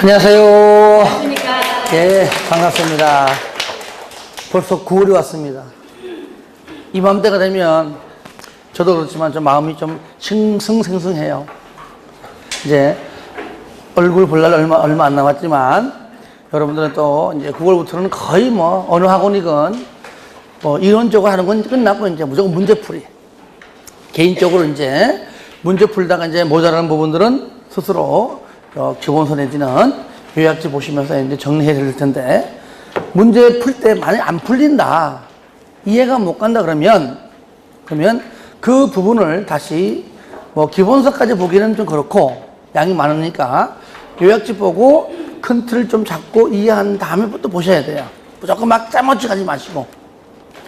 안녕하세요. 안녕하십니까. 예, 반갑습니다. 벌써 9월이 왔습니다. 이맘때가 되면 저도 그렇지만 좀 마음이 좀 싱숭생숭해요. 이제 얼굴 볼 날 얼마 안 남았지만 여러분들은 또 이제 9월부터는 거의 뭐 어느 학원이건 뭐 이론적으로 하는 건 끝났고 이제 무조건 문제풀이. 개인적으로 이제 문제 풀다가 이제 모자라는 부분들은 스스로 기본서 내지는 요약지 보시면서 이제 정리해야 될 텐데, 문제 풀 때 만약 안 풀린다, 이해가 못 간다 그러면 그 부분을 다시 뭐 기본서까지 보기는 좀 그렇고 양이 많으니까 요약지 보고 큰 틀 좀 잡고 이해한 다음에 또 보셔야 돼요. 무조건 막 짜맞추기 하지 마시고.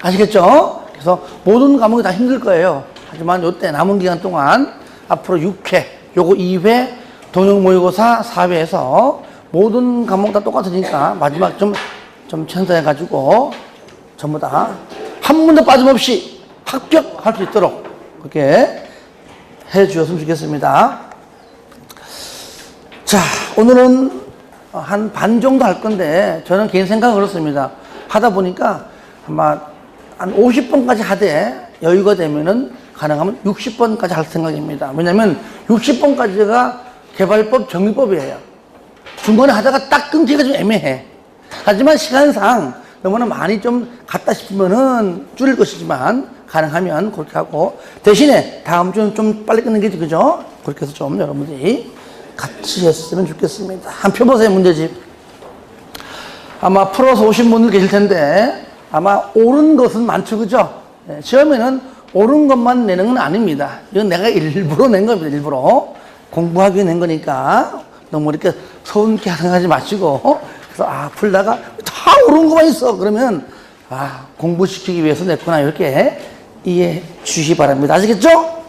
아시겠죠? 그래서 모든 과목이 다 힘들 거예요. 하지만 요때 남은 기간 동안 앞으로 6회, 요거 2회, 동영 모의고사 4회에서 모든 과목 다 똑같으니까 마지막 좀 천사해가지고 전부 다 한 문도 빠짐없이 합격할 수 있도록 그렇게 해 주셨으면 좋겠습니다. 자, 오늘은 한 반 정도 할 건데, 저는 개인 생각은 그렇습니다. 하다 보니까 아마 한 50번까지 하되 여유가 되면은 가능하면 60번까지 할 생각입니다. 왜냐면 60번까지가 개발법 정리법이에요. 중간에 하다가 딱 끊기가 좀 애매해. 하지만 시간상 너무나 많이 좀 갔다 싶으면은 줄일 것이지만 가능하면 그렇게 하고, 대신에 다음 주는 좀 빨리 끊는 게 그죠? 그렇게 해서 좀 여러분들이 같이 했으면 좋겠습니다. 한 표 보세요, 문제집. 아마 풀어서 오신 분들 계실 텐데 아마 옳은 것은 많죠, 그죠? 시험에는 옳은 것만 내는 건 아닙니다. 이건 내가 일부러 낸 겁니다. 일부러 공부하기 위해 낸 거니까 너무 이렇게 서운케 생각하지 마시고, 그래서 풀다가 다 옳은 것만 있어 그러면 공부시키기 위해서 냈구나, 이렇게 이해해 주시기 바랍니다. 아시겠죠?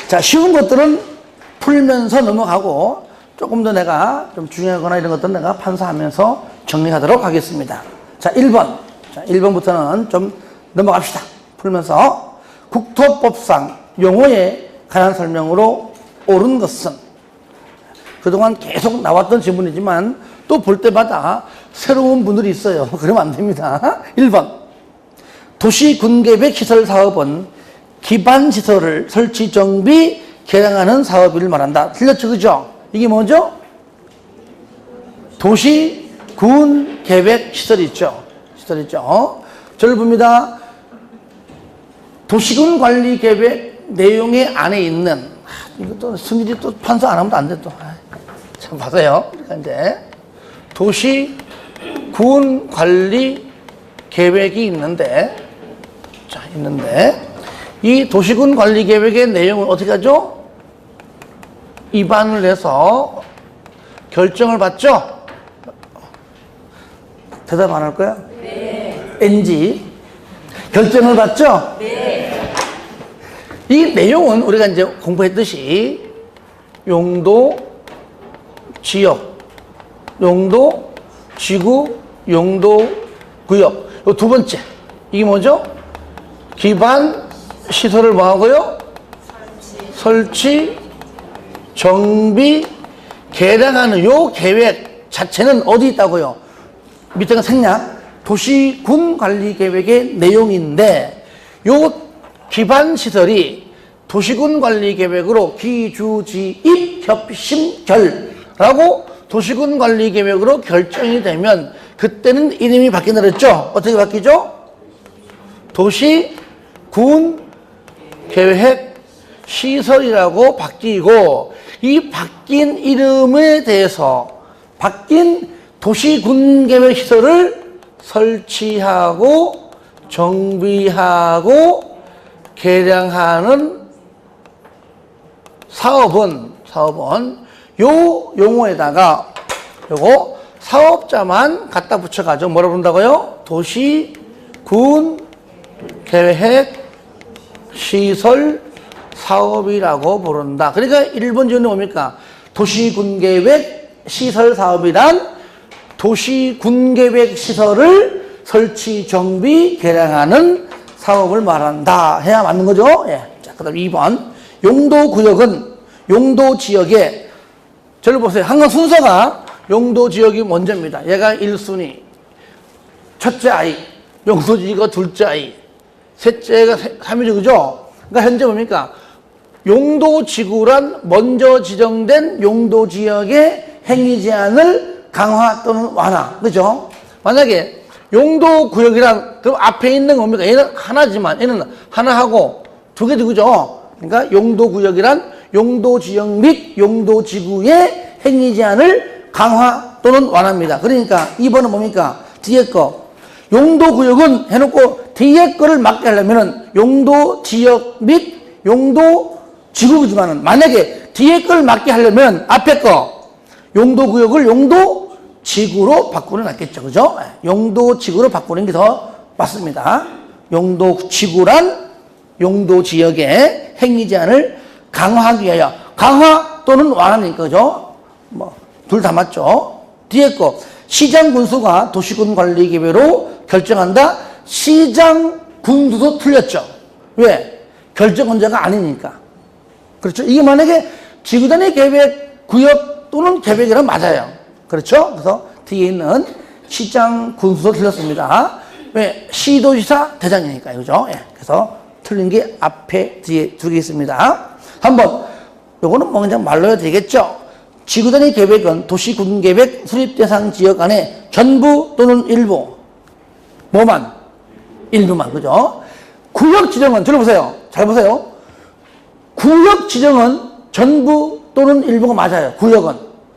자, 쉬운 것들은 풀면서 넘어가고 조금 더 내가 좀 중요하거나 이런 것들은 내가 판사하면서 정리하도록 하겠습니다. 자, 1번. 자, 1번부터는 좀 넘어갑시다. 풀면서 국토법상 용어에 관한 설명으로 옳은 것은, 그동안 계속 나왔던 질문이지만 또 볼 때마다 새로운 분들이 있어요. 그러면 안 됩니다. 1번. 도시군계획시설사업은 기반시설을 설치, 정비, 개량하는 사업을 말한다. 틀렸죠? 그죠? 이게 뭐죠? 도시군계획시설 있죠? 시설 있죠? 저를 봅니다. 도시군관리계획 내용의 안에 있는, 이것도 승일이 또 판사 안 하면 안 돼, 또. 참, 봐서요. 이제 도시군관리계획이 있는데, 자, 이 도시군관리계획의 내용을 어떻게 하죠? 입안을 해서 결정을 받죠? 대답 안 할 거야? 네. NG. 결정을 받죠? 네. 이 내용은 우리가 이제 공부했듯이 용도, 지역, 용도, 지구, 용도, 구역. 요 두 번째. 이게 뭐죠? 기반 시설을 뭐 하고요? 설치, 정비, 개량하는 요 계획 자체는 어디 있다고요? 밑에가 생략. 도시군관리계획의 내용인데, 요 기반시설이 도시군관리계획으로 기주지입협심결라고 도시군관리계획으로 결정이 되면 그때는 이름이 바뀐다 그랬죠? 어떻게 바뀌죠? 도시군계획시설이라고 바뀌고, 이 바뀐 이름에 대해서 바뀐 도시군계획시설을 설치하고 정비하고 개량하는 사업은 요 용어에다가 요거 사업자만 갖다 붙여가지고 뭐라 부른다고요? 도시군계획시설 사업이라고 부른다. 그러니까 1번 지원이 뭡니까? 도시군계획시설사업이란 도시군계획시설을 설치, 정비, 개량하는 사업을 말한다 해야 맞는 거죠? 예. 자, 그 다음 2번. 용도구역은 용도지역에, 저를 보세요. 항상 순서가 용도 지역이 먼저입니다. 얘가 1순위. 첫째 아이. 용도 지역이 둘째 아이. 셋째가 3위죠. 그죠? 그러니까 현재 뭡니까? 용도 지구란 먼저 지정된 용도 지역의 행위 제한을 강화 또는 완화. 그죠? 만약에 용도 구역이란 그럼 앞에 있는 겁니까? 얘는 하나지만 얘는 하나하고 두 개 되죠. 그러니까 용도 구역이란 용도 지역 및 용도 지구의 행위 제한을 강화 또는 완화합니다. 그러니까 2번은 뭡니까? 뒤에 거. 용도 구역은 해놓고 뒤에 거를 막게 하려면은 용도 지역 및 용도 지구지만은 만약에 뒤에 걸 막게 하려면 앞에 거 용도 구역을 용도 지구로 바꾸는 게 낫겠죠. 그죠? 용도 지구로 바꾸는 게 더 맞습니다. 용도 지구란 용도 지역의 행위 제한을 강화하기 위하여 강화 또는 완화니까 그죠? 뭐 둘 다 맞죠. 뒤에 거 시장 군수가 도시군 관리 계획으로 결정한다. 시장 군수도 틀렸죠. 왜? 결정 권자가 아니니까. 그렇죠? 이게 만약에 지구단위 계획 구역 또는 계획이라면 맞아요. 그렇죠? 그래서 뒤에 있는 시장 군수도 틀렸습니다. 왜? 시도지사 대장이니까요. 그죠? 예. 그래서 틀린 게 앞에 뒤에 두 개 있습니다. 3번. 요거는 뭐 그냥 말로 해도 되겠죠? 지구단위 계획은 도시군 계획 수립 대상 지역 안에 전부 또는 일부. 뭐만? 일부만. 그죠? 구역 지정은, 들어보세요. 잘 보세요. 구역 지정은 전부 또는 일부가 맞아요. 구역은.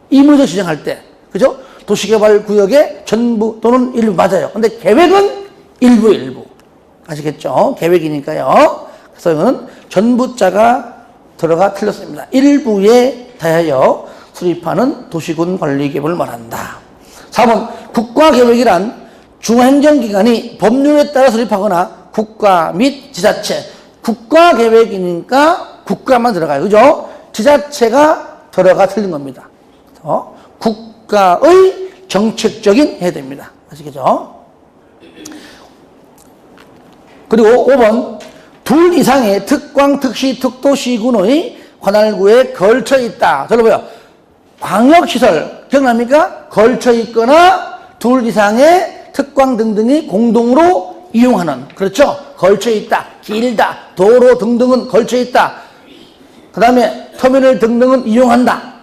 임의로 지정할 때. 그죠? 도시개발 구역의 전부 또는 일부 맞아요. 근데 계획은 일부. 아시겠죠? 계획이니까요. 그래서 이거는 전부자가 들어가 틀렸습니다. 일부에 대하여 수립하는 도시군 관리 계획을 말한다. 4번. 국가계획이란 중앙행정기관이 법률에 따라 수립하거나 국가 및 지자체. 국가계획이니까 국가만 들어가요. 그죠? 지자체가 들어가 틀린 겁니다. 그래서 국가의 정책적인 해야 됩니다. 아시겠죠? 그리고 5번. 둘 이상의 특광, 특시, 특도시군의 관할구에 걸쳐 있다. 들어보요. 광역시설. 기억납니까? 걸쳐 있거나 둘 이상의 특광 등등이 공동으로 이용하는. 그렇죠? 걸쳐 있다. 길다. 도로 등등은 걸쳐 있다. 그 다음에 터미널 등등은 이용한다.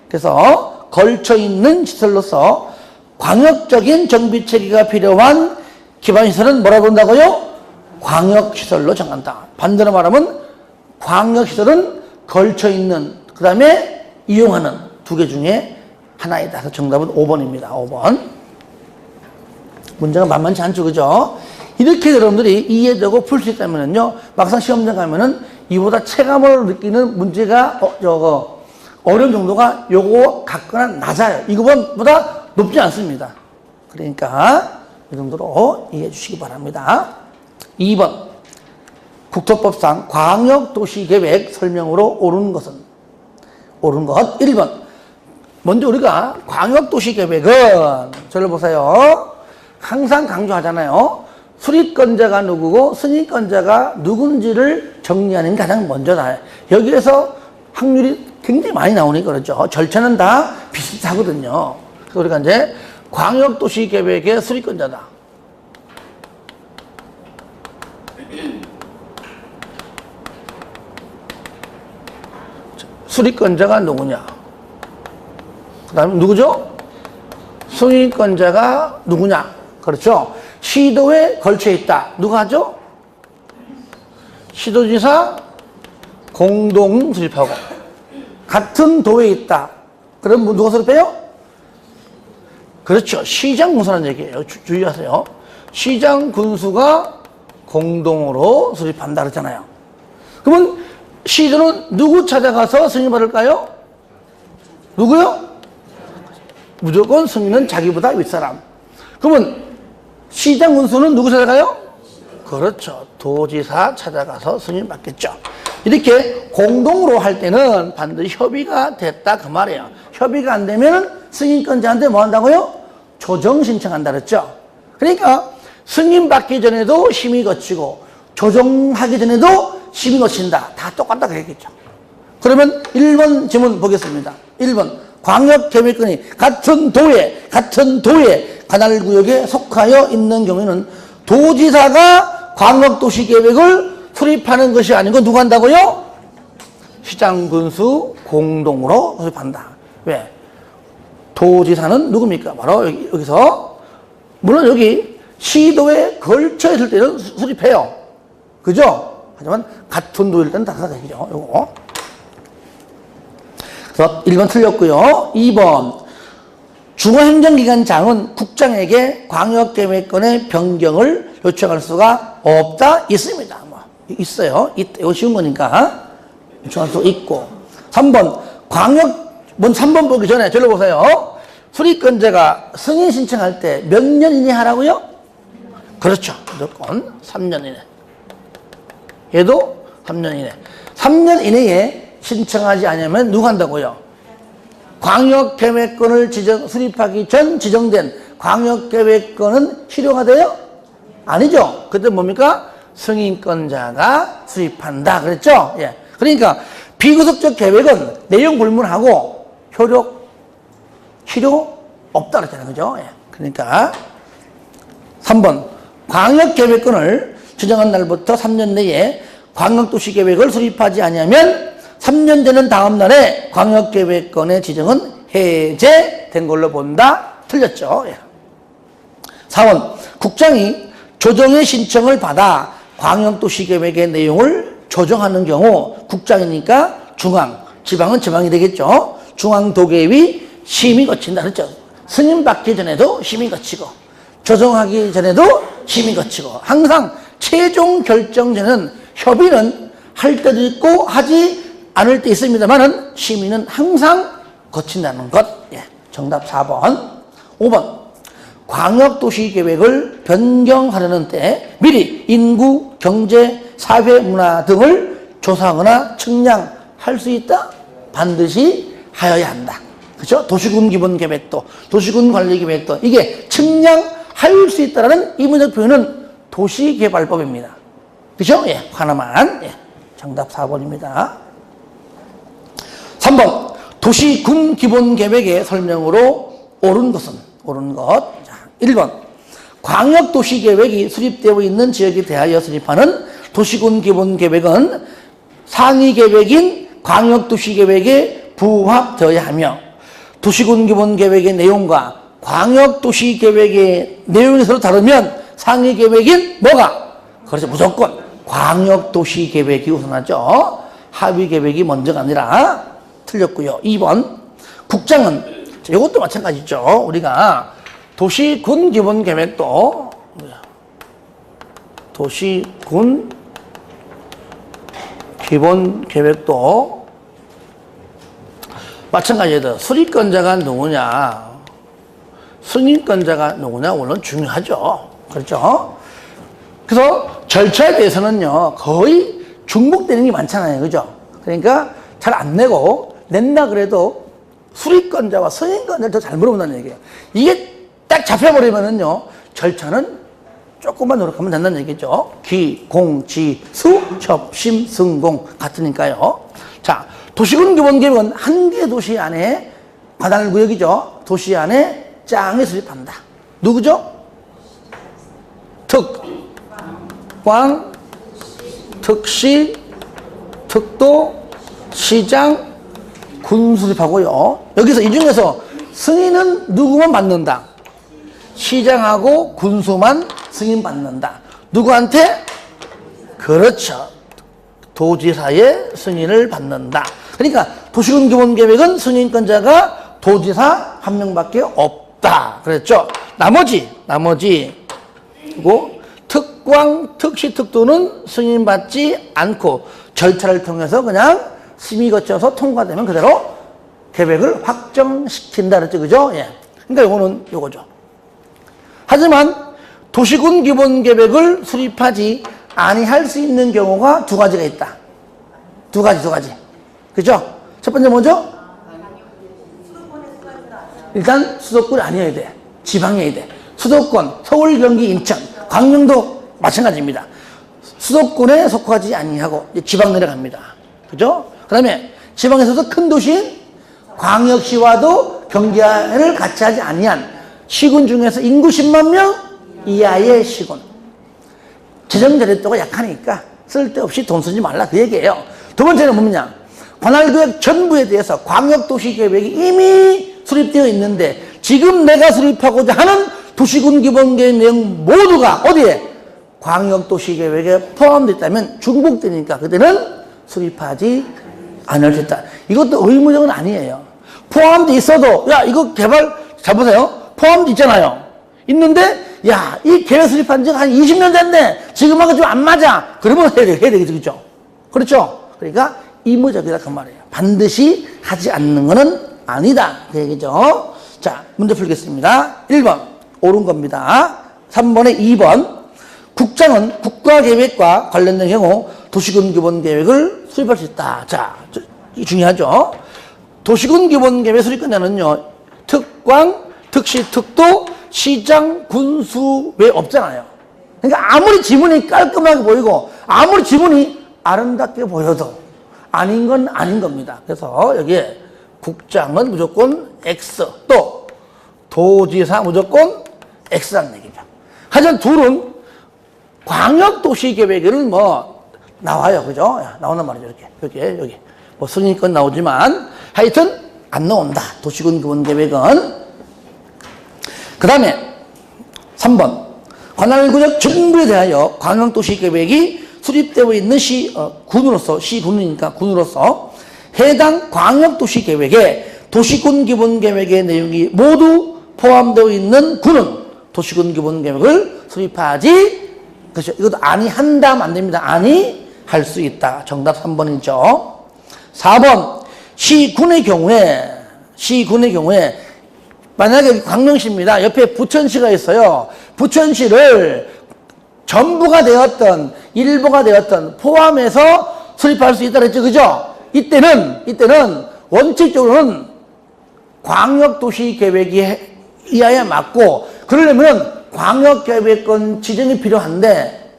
그래서 걸쳐 있는 시설로서 광역적인 정비 체계가 필요한 기반시설은 뭐라고 한다고요? 광역시설로 정한다. 반대로 말하면 광역시설은 걸쳐 있는, 그 다음에 이용하는 두 개 중에 하나이다. 그래서 정답은 5번입니다. 5번. 문제가 만만치 않죠. 그죠? 이렇게 여러분들이 이해되고 풀 수 있다면요, 막상 시험장 가면은 이보다 체감으로 느끼는 문제가 어려운 정도가 요거 같거나 낮아요. 이거보다 높지 않습니다. 그러니까 이 정도로 이해해 주시기 바랍니다. 2번. 국토법상 광역도시계획 설명으로 옳은 것은? 옳은 것. 1번. 먼저 우리가 광역도시계획은 저를 보세요. 항상 강조하잖아요. 수립권자가 누구고 승인권자가 누군지를 정리하는 게 가장 먼저다. 여기에서 확률이 굉장히 많이 나오니까 그렇죠. 절차는 다 비슷하거든요. 그래서 우리가 이제 광역도시계획의 수립권자다. 수립권자가 누구냐? 그 다음에 누구죠? 승인권자가 누구냐? 그렇죠? 시도에 걸쳐 있다. 누가 하죠? 시도지사 공동 수립하고. 같은 도에 있다. 그럼 누가 수립해요? 그렇죠. 시장 군수라는 얘기예요. 주의하세요. 시장 군수가 공동으로 수립한다 그랬잖아요. 그러면 시도는 누구 찾아가서 승인받을까요? 누구요? 무조건 승인은 자기보다 윗사람. 그러면 시장 군수는 누구 찾아가요? 그렇죠. 도지사 찾아가서 승인받겠죠. 이렇게 공동으로 할 때는 반드시 협의가 됐다 그 말이에요. 협의가 안 되면 승인권자한테 뭐 한다고요? 조정 신청한다 그랬죠. 그러니까 승인받기 전에도 심의 거치고 조정하기 전에도 심의 거친다. 다 똑같다 그랬겠죠. 그러면 1번 질문 보겠습니다. 1번. 광역계획권이 같은 도에 관할구역에 속하여 있는 경우에는 도지사가 광역도시계획을 수립하는 것이 아니고 누가 한다고요? 시장군수 공동으로 수립한다. 왜? 도지사는 누굽니까? 바로 여기서 물론 여기 시도에 걸쳐 있을 때는 수립해요. 그죠? 하지만 같은 도일 때는 다르다 얘기죠. 요거. 그래서 1번 틀렸고요. 2번 중앙행정기관장은 국장에게 광역계획권의 변경을 요청할 수가 없다 있습니다. 뭐 있어요. 이거 쉬운 거니까 요청할 수 있고. 3번 먼저 3번 보기 전에 저를 보세요. 수립권자가 승인 신청할 때 몇 년 이내 하라고요? 그렇죠. 무조건 3년 이내. 얘도 3년 이내. 3년 이내에 신청하지 않으면 누가 한다고요? 광역계획권을 수립하기 전 지정된 광역계획권은 실효가 돼요? 아니죠. 그때 뭡니까? 승인권자가 수립한다. 그랬죠? 예. 그러니까 비구속적 계획은 내용 불문하고 실효 없다 그랬잖아요. 그죠? 예. 그러니까 3번 광역계획권을 지정한 날부터 3년 내에 광역도시계획을 수립하지 않으면 3년 되는 다음 날에 광역계획권의 지정은 해제된 걸로 본다. 틀렸죠. 예. 4번 국장이 조정의 신청을 받아 광역도시계획의 내용을 조정하는 경우 국장이니까 중앙, 지방은 지방이 되겠죠. 중앙도계위 심의 거친다 그랬죠. 승인받기 전에도 심의 거치고 조정하기 전에도 심의 거치고 항상 최종 결정 전에는 협의는 할 때도 있고 하지 않을 때 있습니다만은 심의는 항상 거친다는 것. 예. 정답 4번. 5번 광역도시계획을 변경하려는 때 미리 인구, 경제, 사회, 문화 등을 조사하거나 측량할 수 있다? 반드시 하여야 한다. 그렇죠? 도시군 기본계획도, 도시군 관리계획도 이게 측량할 수 있다는 의문적 표현은 도시개발법입니다. 그렇죠? 예, 하나만. 예. 정답 4번입니다. 3번 도시군 기본계획의 설명으로 옳은 것. 자, 1번 광역도시계획이 수립되어 있는 지역에 대하여 수립하는 도시군 기본계획은 상위계획인 광역도시계획에 부합되어야 하며 도시군 기본계획의 내용과 광역도시계획의 내용이 서로 다르면 상위계획인 뭐가? 그렇죠. 무조건 광역도시계획이 우선하죠. 하위계획이 먼저가 아니라 틀렸고요. 2번 국장은 이것도 마찬가지죠. 우리가 도시군 기본계획도 마찬가지예요. 수립권자가 누구냐, 승인권자가 누구냐 물론 중요하죠. 그렇죠? 그래서 절차에 대해서는요 거의 중복되는 게 많잖아요. 그죠? 그러니까 잘 안 내고 낸다 그래도 수립권자와 승인권자를 더 잘 물어본다는 얘기예요. 이게 딱 잡혀버리면은요 절차는 조금만 노력하면 된다는 얘기죠. 기, 공, 지, 수, 협심, 승공 같으니까요. 자, 도시군 기본계획은 한 개 도시 안에 관할구역이죠. 도시 안에 짱에 수립한다. 누구죠? 특광, 특시, 특도, 시장, 군 수립하고요. 여기서 이 중에서 승인은 누구만 받는다? 시장하고 군수만 승인받는다. 누구한테? 그렇죠. 도지사의 승인을 받는다. 그러니까 도시군 기본계획은 승인권자가 도지사 한 명밖에 없다. 그랬죠. 나머지 그리고 특광, 특시, 특도는 승인받지 않고 절차를 통해서 그냥 심의 거쳐서 통과되면 그대로 계획을 확정시킨다 그랬죠. 그죠? 예. 그러니까 요거는 요거죠. 하지만 도시군 기본계획을 수립하지 아니할 수 있는 경우가 두 가지가 있다. 두 가지. 그죠? 첫 번째 뭐죠? 일단 수도권이 아니어야 돼. 지방이어야 돼. 수도권, 서울, 경기, 인천, 광명도 마찬가지입니다. 수도권에 속하지 아니하고 지방 내려갑니다. 그죠? 그 다음에 지방에서도 큰 도시인 광역시와도 경계를 같이 하지 아니한 시군 중에서 인구 10만 명 이하의 시군. 재정 자립도가 약하니까 쓸데없이 돈 쓰지 말라 그 얘기예요. 두 번째는 뭐냐? 관할구역 전부에 대해서 광역도시계획이 이미 수립되어 있는데 지금 내가 수립하고자 하는 도시군 기본계획 내용 모두가 어디에? 광역도시계획에 포함되어 있다면 중복되니까 그때는 수립하지 않을 수 있다. 이것도 의무적은 아니에요. 포함돼 있어도 야 이거 개발 잘 보세요. 포함돼 있잖아요. 있는데 야 이 계획 수립한 지가 한 20년 됐네. 지금하고 좀 안 맞아. 그러면 해야 되겠죠. 그렇죠? 그렇죠? 그러니까 의무적이다 그 말이에요. 반드시 하지 않는 거는 아니다 그 얘기죠. 자 문제 풀겠습니다. 1번 옳은 겁니다. 3번에 2번 국장은 국가계획과 관련된 경우 도시군 기본계획을 수립할 수 있다. 자 중요하죠. 도시군 기본계획 수립권자는요 특광, 특시, 특도, 시장, 군수 외 없잖아요. 그러니까 아무리 지문이 깔끔하게 보이고 아무리 지문이 아름답게 보여도 아닌 건 아닌 겁니다. 그래서 여기에 국장은 무조건 X, 또 도지사 무조건 X라는 얘기죠. 하지만 둘은 광역도시계획에는 뭐 나와요. 그죠? 나오는 말이죠. 여기 뭐 승인권 나오지만 하여튼 안 나온다. 도시군 기본계획은. 그 다음에 3번 관할구역 전부에 대하여 광역도시계획이 수립되어 있는 시군이니까 군으로서 해당 광역도시계획에 도시군 기본계획의 내용이 모두 포함되어 있는 군은 도시군 기본계획을 수립하지. 그렇죠. 이것도 아니한다 안 됩니다. 아니할 수 있다. 정답 3번이죠. 4번 시군의 경우에 만약에 광명시입니다. 옆에 부천시가 있어요. 부천시를 전부가 되었던 일부가 되었던 포함해서 수립할 수 있다 그랬죠. 그죠? 이때는 원칙적으로는 광역도시계획이 이하에 맞고 그러려면 광역계획권 지정이 필요한데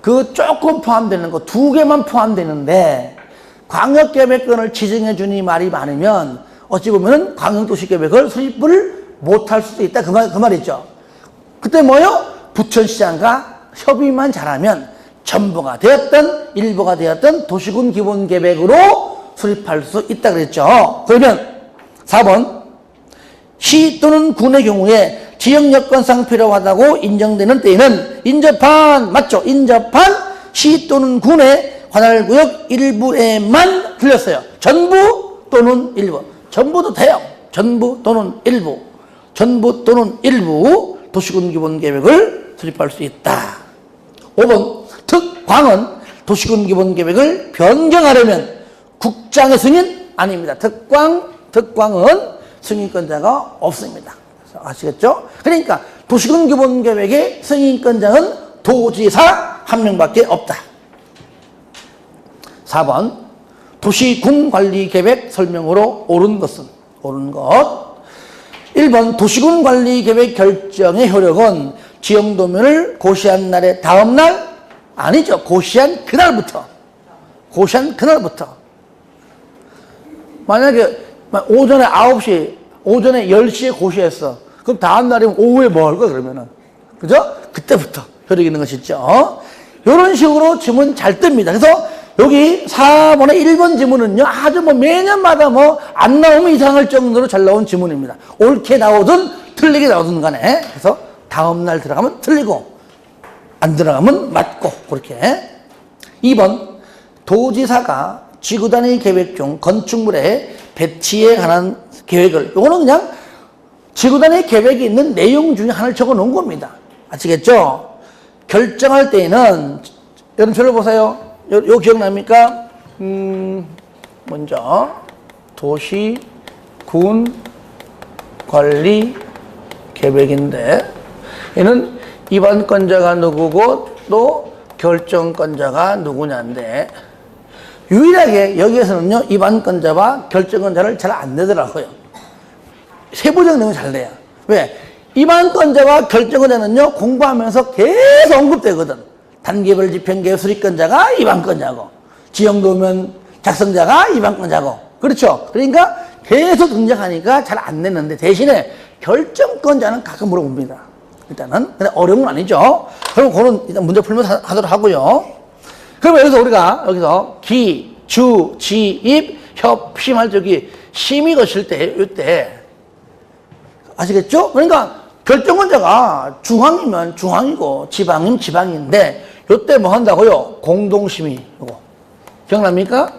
그 조금 포함되는 거 2개만 포함되는데 광역계획권을 지정해 주니 말이 많으면 어찌 보면 광역도시계획을 수립을 못할 수도 있다 그 말이죠. 그때 뭐요? 부천시장과 협의만 잘하면 전부가 되었던 일부가 되었던 도시군 기본계획으로 수립할 수 있다 그랬죠. 그러면 4번 시 또는 군의 경우에 지역 여건상 필요하다고 인정되는 때에는 인접한 맞죠? 인접한 시 또는 군의 관할구역 일부에만 들렸어요. 전부 또는 일부. 전부도 돼요. 전부 또는 일부. 전부 또는 일부 도시군 기본계획을 수립할 수 있다. 5번 특광은 도시군 기본계획을 변경하려면 국장의 승인 아닙니다. 특광은 승인권자가 없습니다. 아시겠죠? 그러니까 도시군 기본계획의 승인권자는 도지사 1명밖에 없다. 4번 도시군관리계획 설명으로 옳은 것 1번 도시군관리계획 결정의 효력은 지형도면을 고시한 날의 다음 날 아니죠. 고시한 그날부터 만약에 오전에 9시 오전에 10시에 고시했어. 그럼 다음 날이면 오후에 뭐 할 거야 그러면은 그죠? 그때부터 효력이 있는 것이죠. 이런 식으로 지문 잘 뜹니다. 그래서 여기 4번의 1번 지문은요, 아주 뭐 매년마다 뭐 안 나오면 이상할 정도로 잘 나온 지문입니다. 옳게 나오든 틀리게 나오든 간에. 그래서 다음날 들어가면 틀리고, 안 들어가면 맞고, 그렇게. 2번, 도지사가 지구단위 계획 중 건축물의 배치에 관한 계획을, 요거는 그냥 지구단위 계획이 있는 내용 중에 하나를 적어 놓은 겁니다. 아시겠죠? 결정할 때에는, 여러분 저를 보세요. 요 기억납니까? 먼저 도시 군 관리 계획인데 얘는 입안권자가 누구고 또 결정권자가 누구냐인데 유일하게 여기에서는요 입안권자와 결정권자를 잘 안 내더라고요. 세부적 내용이 잘 돼요. 왜? 입안권자와 결정권자는요 공부하면서 계속 언급되거든. 단계별 지평계획 수립권자가 입안권자고 지형도면 작성자가 입안권자고 그렇죠. 그러니까 계속 등장하니까 잘 안 내는데 대신에 결정권자는 가끔 물어봅니다. 일단은. 근데 어려운 건 아니죠. 그럼 그런 일단 문제 풀면서 하도록 하고요. 그러면 여기서 기, 주, 지, 입, 협, 심 할 적이 심이 거칠 때, 이때. 아시겠죠? 그러니까 결정권자가 중앙이면 중앙이고 지방이면 지방인데 이때 뭐 한다고요? 공동심의. 이거. 기억납니까?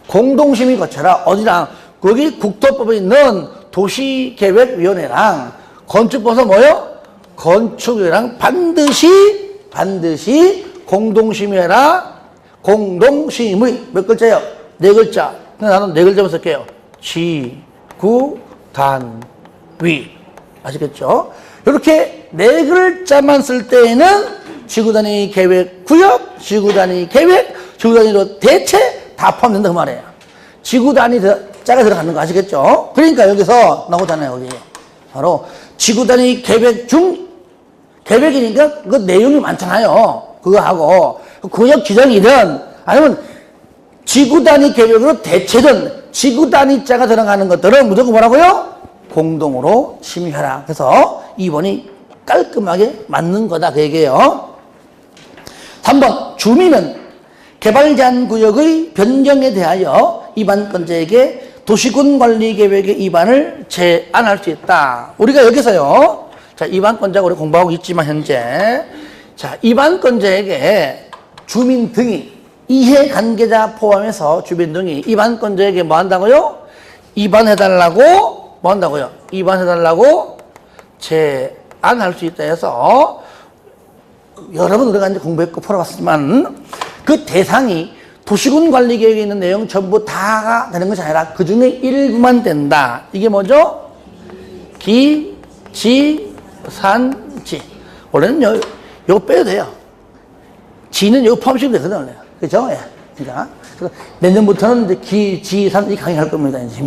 공동심의 거쳐라. 어디랑? 거기 국토법에 있는 도시계획위원회랑 건축법에서 뭐요? 건축이랑 반드시 공동심의해라. 공동심의 몇 글자예요? 네 글자. 나는 네 글자만 쓸게요. 지구단위. 아시겠죠? 이렇게 네 글자만 쓸 때에는 지구단위 계획구역, 지구단위 계획, 지구단위로 대체 다 포함된다 그 말이에요. 지구단위 자가 들어가는 거 아시겠죠? 그러니까 여기서 나오잖아요. 여기 바로 지구단위 계획 중 계획이니까 그 내용이 많잖아요. 그거 하고 구역 지정이든 아니면 지구단위 계획으로 대체든 지구단위자가 들어가는 것들은 무조건 뭐라고요? 공동으로 심의하라. 그래서 2번이 깔끔하게 맞는 거다 그 얘기예요. 3번 주민은 개발 제한 구역의 변경에 대하여 위반권자에게 도시군 관리 계획의 위반을 제안할 수 있다. 우리가 여기서요. 자, 위반권자가 우리 공부하고 있지만 현재 자, 위반권자에게 주민 등이 이해관계자 포함해서 주민 등이 위반권자에게 뭐 한다고요? 위반해달라고 뭐 한다고요? 위반해달라고 제안할 수 있다 해서 여러분 우리가 이제 공부했고 풀어봤지만 그 대상이 도시군 관리 계획에 있는 내용 전부 다가 되는 것이 아니라 그 중에 일부만 된다. 이게 뭐죠? 기, 지, 산, 지. 원래는 요거 빼도 돼요. 지는 요거 포함시키면 되거든요. 원래. 그죠? 예. 그러니까. 내년부터는 이제 기, 지, 산, 이 강의할 겁니다. 이제.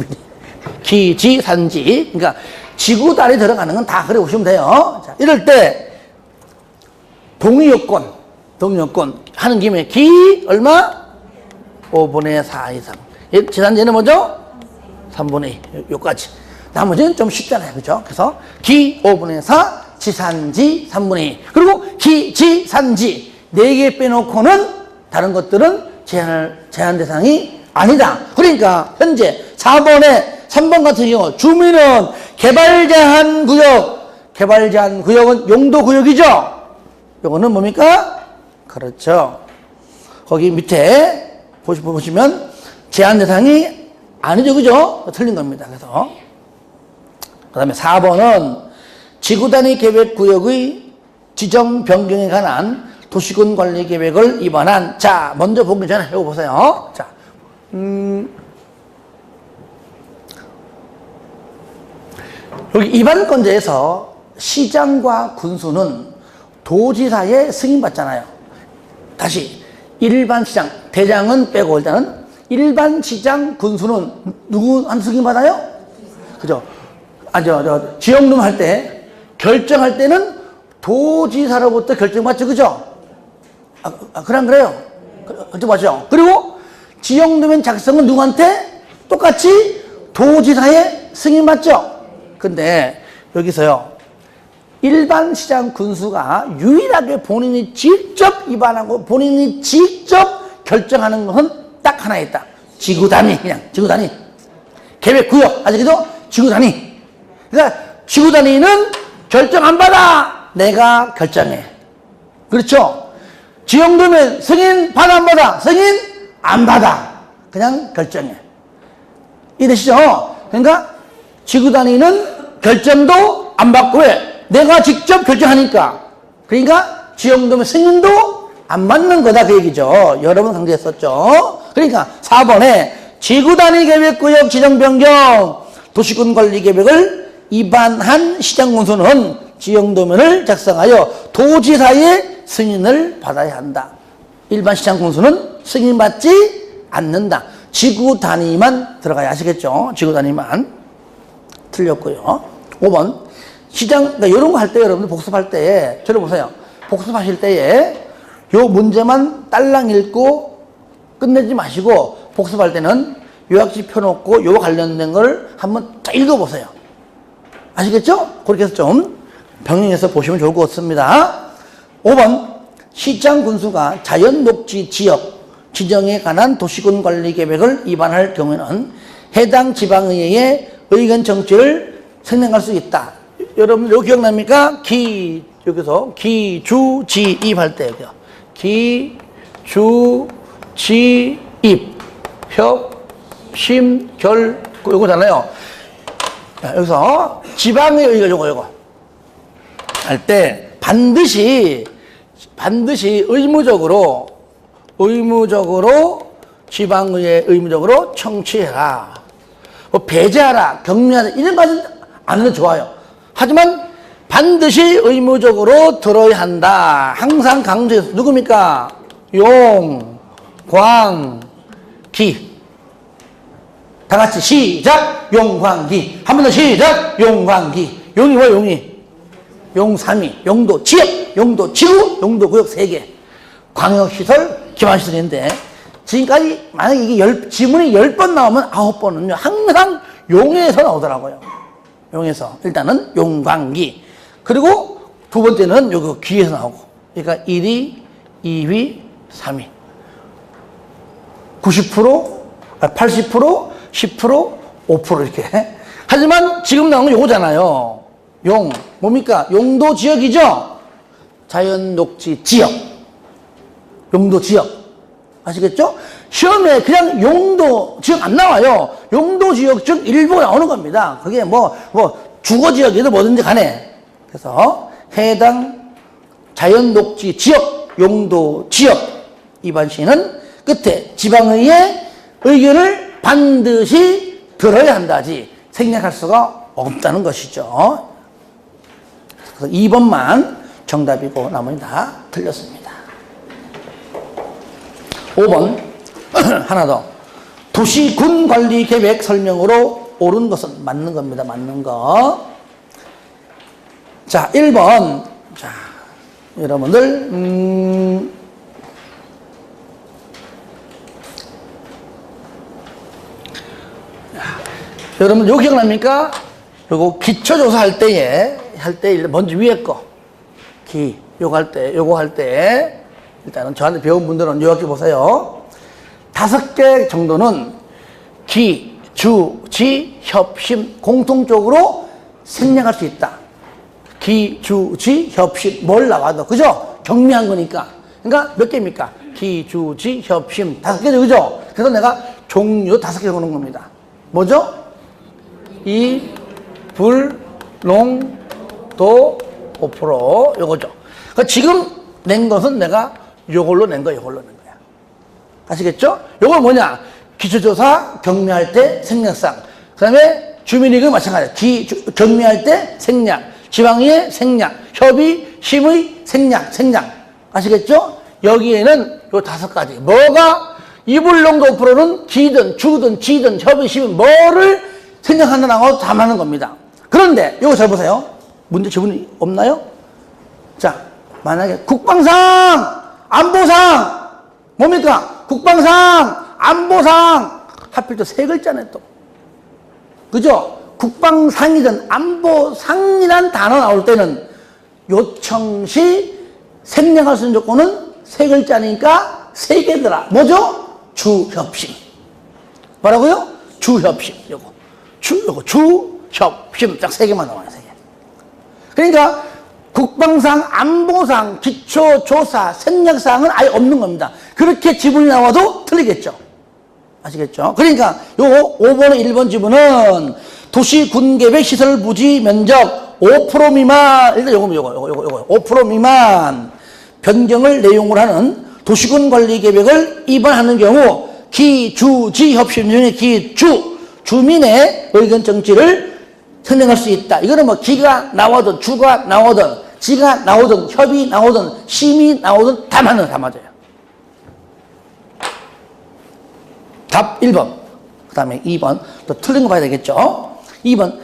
기, 지, 산, 지. 그러니까 지구 달에 들어가는 건 다 그래 보시면 돼요. 자, 이럴 때 동의요건 하는 김에 기 얼마? 5분의 4 이상. 지산제는 뭐죠? 3분의 2. 요까지. 나머지는 좀 쉽잖아요. 그죠? 그래서 기 5분의 4, 지산지 3분의 2. 그리고 기, 지, 산지 4개 빼놓고는 다른 것들은 제한 대상이 아니다. 그러니까 현재 4번에 3번 같은 경우 주민은 개발 제한 구역은 용도 구역이죠. 요거는 뭡니까? 그렇죠. 거기 밑에 보시면 제한 대상이 아니죠. 그죠? 틀린 겁니다. 그래서 그 다음에 4번은 지구단위 계획구역의 지정 변경에 관한 도시군 관리 계획을 위반한 자 먼저 보기 전에 이거 보세요. 자, 여기 위반권자에서 시장과 군수는 도지사의 승인받잖아요. 다시 일반 시장 대장은 빼고 일단은 일반 시장 군수는 누구한테 승인받아요? 그죠? 지역룸 할 때 결정할 때는 도지사로부터 결정받죠. 그죠? 그럼 그래요. 그죠? 맞죠? 그리고 지역룸 작성은 누구한테? 똑같이 도지사의 승인받죠. 근데 여기서요. 일반 시장 군수가 유일하게 본인이 직접 위반하고 본인이 직접 결정하는 것은 딱 하나 있다. 지구단위, 그냥 지구단위. 계획구역, 아시겠죠? 지구단위. 그러니까 지구단위는 결정 안 받아. 내가 결정해. 그렇죠? 지역도면 승인 받아 안 받아? 승인 안 받아. 그냥 결정해. 이해되시죠? 그러니까 지구단위는 결정도 안 받고 왜? 내가 직접 결정하니까. 그러니까 지역도면 승인도 안 받는 거다 그 얘기죠. 여러 번 강조했었죠. 그러니까 4번에 지구단위 계획구역 지정 변경 도시군 관리 계획을 위반한 시장군수는 지역도면을 작성하여 도지사의 승인을 받아야 한다. 일반 시장군수는 승인받지 않는다. 지구단위만 들어가야 아시겠죠? 지구단위만. 틀렸고요. 5번 그러니까 이런 거 할 때 여러분들 복습할 때 저를 보세요. 복습하실 때에 요 문제만 딸랑 읽고 끝내지 마시고 복습할 때는 요약지 펴놓고 요 관련된 걸 한번 다 읽어보세요. 아시겠죠? 그렇게 해서 좀 병행해서 보시면 좋을 것 같습니다. 5번 시장 군수가 자연 녹지 지역 지정에 관한 도시군 관리 계획을 위반할 경우에는 해당 지방의회의 의견 정지를 생략할 수 있다. 여러분 이거 기억납니까? 여기서 기주지입 할 때 기주지입 협심결 요거잖아요. 여기서 지방의 의견 요거 할 때 반드시 의무적으로 지방의회 의무적으로 청취해라. 뭐 배제하라, 격려하라 이런 것은 안 해도 좋아요. 하지만 반드시 의무적으로 들어야 한다. 항상 강조해서 누굽니까? 용, 광, 기. 다 같이 시작. 용광기. 한 번 더 시작. 용광기. 용이 뭐야? 용이 용삼이, 용도 지역, 용도 지구, 용도 구역 3개. 광역시설, 기반시설인데 지금까지 만약에 이게 지문이 10번 나오면 9번은요 항상 용에서 나오더라고요. 용에서 일단은 용광기. 그리고 두 번째는 요거 귀에서 나오고. 그러니까 1위, 2위, 3위. 90%, 80%, 10%, 5% 이렇게. 하지만 지금 나오는 건 요거잖아요. 용. 뭡니까? 용도 지역이죠? 자연 녹지 지역. 용도 지역. 아시겠죠? 시험에 그냥 용도 지역 안 나와요. 용도 지역 즉 일부 나오는 겁니다. 그게 뭐 주거 지역이든 뭐든지 간에. 그래서 해당 자연 녹지 지역, 용도 지역 위반 시에는 끝에 지방의회 의견을 반드시 들어야 한다지 생략할 수가 없다는 것이죠. 그래서 2번만 정답이고 나머지 다 틀렸습니다. 5번 하나 더. 도시군 관리 계획 설명으로 옳은 것은 맞는 겁니다. 맞는 거. 자, 1번. 자, 여러분들 여러분 요 기억납니까? 요거 기초조사 할 때에 먼저 위에 거 요거 할 때 일단은 저한테 배운 분들은 요약해 보세요. 5개 정도는 기, 주, 지, 협심 공통적으로 생략할 수 있다. 기, 주, 지, 협심 뭘 나와도 그죠? 경미한 거니까. 그러니까 몇 개입니까? 기, 주, 지, 협심 5개죠, 그죠? 그래서 내가 종류 5개 적어놓은 겁니다. 뭐죠? 이, 불, 농, 도, 5% 요거죠. 그러니까 지금 낸 것은 내가 요걸로 낸 거야. 아시겠죠? 요건 뭐냐? 기초조사 경미할 때 생략상. 그 다음에 주민의견 마찬가지. 경미할 때 생략. 지방의회 생략. 협의, 심의 생략. 아시겠죠? 여기에는 요 5가지. 뭐가 이불농도 5%는 기든, 주든, 지든, 협의, 심의 뭐를 생략한다고 다 맞는 겁니다. 그런데 요거 잘 보세요. 문제 지문이 없나요? 자, 만약에 국방상, 안보상 뭡니까? 국방상, 안보상 하필 또 3글자네 또. 그죠? 국방상이든 안보상이란 단어 나올 때는 요청 시 생략할 수 있는 조건은 3글자니까 3개더라. 뭐죠? 주협심. 뭐라고요? 주협심. 요거 주협심 딱 3개만 나와요. 3개. 그러니까 국방상, 안보상, 기초조사, 생략사항은 아예 없는 겁니다. 그렇게 지문이 나와도 틀리겠죠. 아시겠죠? 그러니까 요 5번에 1번 지문은 도시 군계획 시설 부지 면적 5% 미만, 일단 요거 5% 미만 변경을 내용으로 하는 도시군 관리 계획을 위반하는 경우 기주지 협심 중에 주민의 의견 정지를 생략할 수 있다. 이거는 뭐 기가 나오든 주가 나오든 지가 나오든 협의 나오든 심의 나오든 다 맞아요. 답 1번. 그 다음에 2번. 또 틀린 거 봐야 되겠죠. 2번.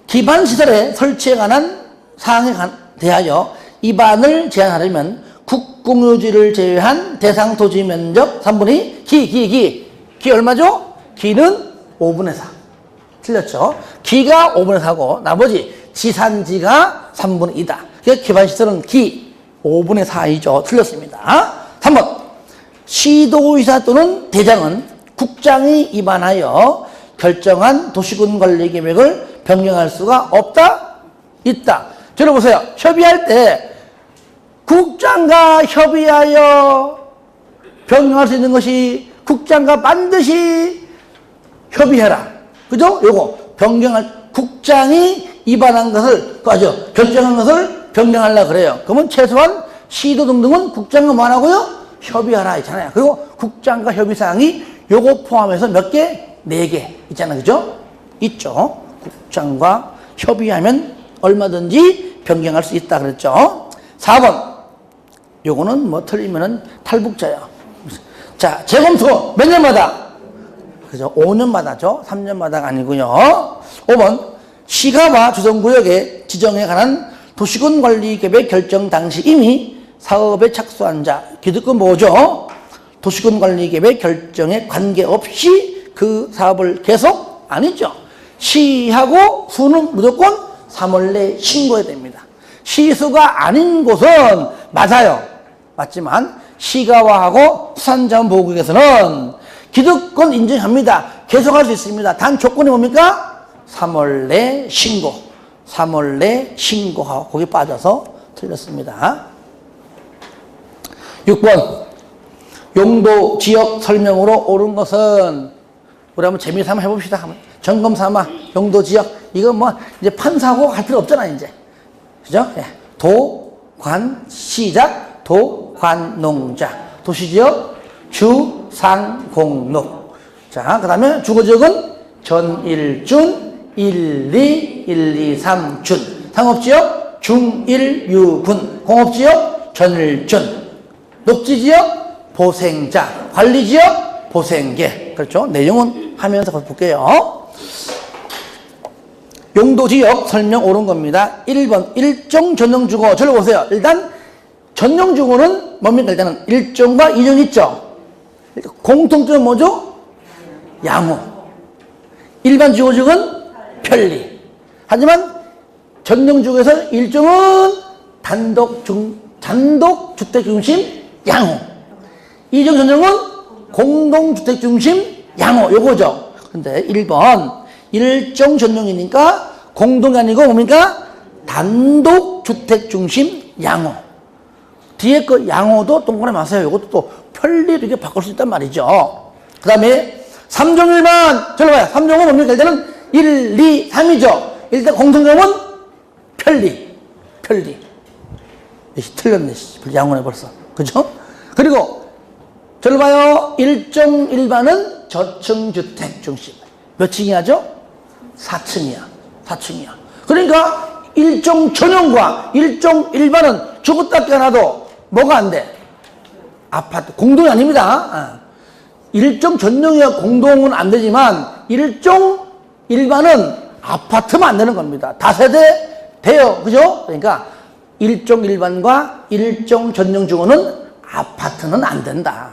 기반시설의 설치에 관한 사항에 대하여 위반을 제한하려면 국공유지를 제외한 대상 토지 면적 3분의 기 얼마죠? 기는 5분의 4. 틀렸죠? 기가 5분의 4고 나머지 지산지가 3분의 2다. 그러니까 기반시설은 기 5분의 4이죠. 틀렸습니다. 3번. 시도의사 또는 대장은 국장이 위반하여 결정한 도시군 관리 계획을 변경할 수가 없다? 있다. 들어보세요. 협의할 때 국장과 협의하여 변경할 수 있는 것이 국장과 반드시 협의해라. 그죠? 요거 변경할 국장이 위반한 것을 결정한 것을 변경하려고 그래요. 그러면 최소한 시도 등등은 국장과 뭐 하라고요? 협의하라 있잖아요. 그리고 국장과 협의사항이 요거 포함해서 몇 개? 4개 있잖아요. 그죠? 있죠. 국장과 협의하면 얼마든지 변경할 수 있다 그랬죠. 4번. 요거는 뭐 틀리면은 탈북자야. 자, 재검토 몇 년마다? 그죠? 5년마다죠. 3년마다가 아니고요. 5번. 시가와 조정구역의 지정에 관한 도시군 관리 계획 결정 당시 이미 사업에 착수한 자. 기득권 뭐죠? 도시군 관리 계획 결정에 관계없이 그 사업을 계속 아니죠. 시하고 수는 무조건 3월 내에 신고해야 됩니다. 시수가 아닌 곳은 맞아요. 맞지만 시가와하고 수산자원보호구역에서는 기득권 인정합니다. 계속할 수 있습니다. 단 조건이 뭡니까? 3월 내 신고. 3월 내 신고하고 거기 빠져서 틀렸습니다. 6번. 용도 지역 설명으로 옳은 것은 우리 한번 재미삼아 해봅시다. 점검 삼아 용도 지역 이거 뭐 이제 판사고 할 필요 없잖아 이제. 그죠? 예. 도, 관, 시작, 도, 관, 농자. 도시지역, 주, 상, 공, 녹. 자, 그 다음에 주거지역은 전일준, 1, 2, 1, 2, 3, 준. 상업지역, 중, 1, 유, 군. 공업지역, 전일준. 녹지지역, 보생자. 관리지역, 보생계. 그렇죠? 내용은 하면서 볼게요. 용도지역 설명 옳은 겁니다. 1번 일종 전용주거. 저를 보세요. 일단 전용주거는 뭡니까? 일단은 일종과 이종 있죠. 공통점은 뭐죠? 양호. 일반 주거지역은 편리. 하지만 전용주거에서 일종은 단독주택 중심 양호. 이종 전용은 공동주택 중심 양호. 요거죠. 근데 1번 일종 전용이니까 공동이 아니고 뭡니까? 단독주택 중심 양호. 뒤에 그 양호도 동그라미 마세요. 이것도 또 편리로 이렇게 바꿀 수 있단 말이죠. 그 다음에 3종 1반. 저로 봐요. 3종은 뭡니까? 일단은 1, 2, 3이죠. 일단 공통점은 편리. 틀렸네. 양호네 벌써. 그죠? 그리고 저를 봐요. 1종 1반은 저층주택 중심. 몇 층이야죠? 4층이야. 그러니까 일종 전용과 일종 일반은 죽었다 깨어나도 뭐가 안 돼? 아파트. 공동이 아닙니다. 일종 전용이야 공동은 안 되지만 일종 일반은 아파트만 안 되는 겁니다. 다세대 돼요. 그죠? 그러니까 일종 일반과 일종 전용 주거는 아파트는 안 된다.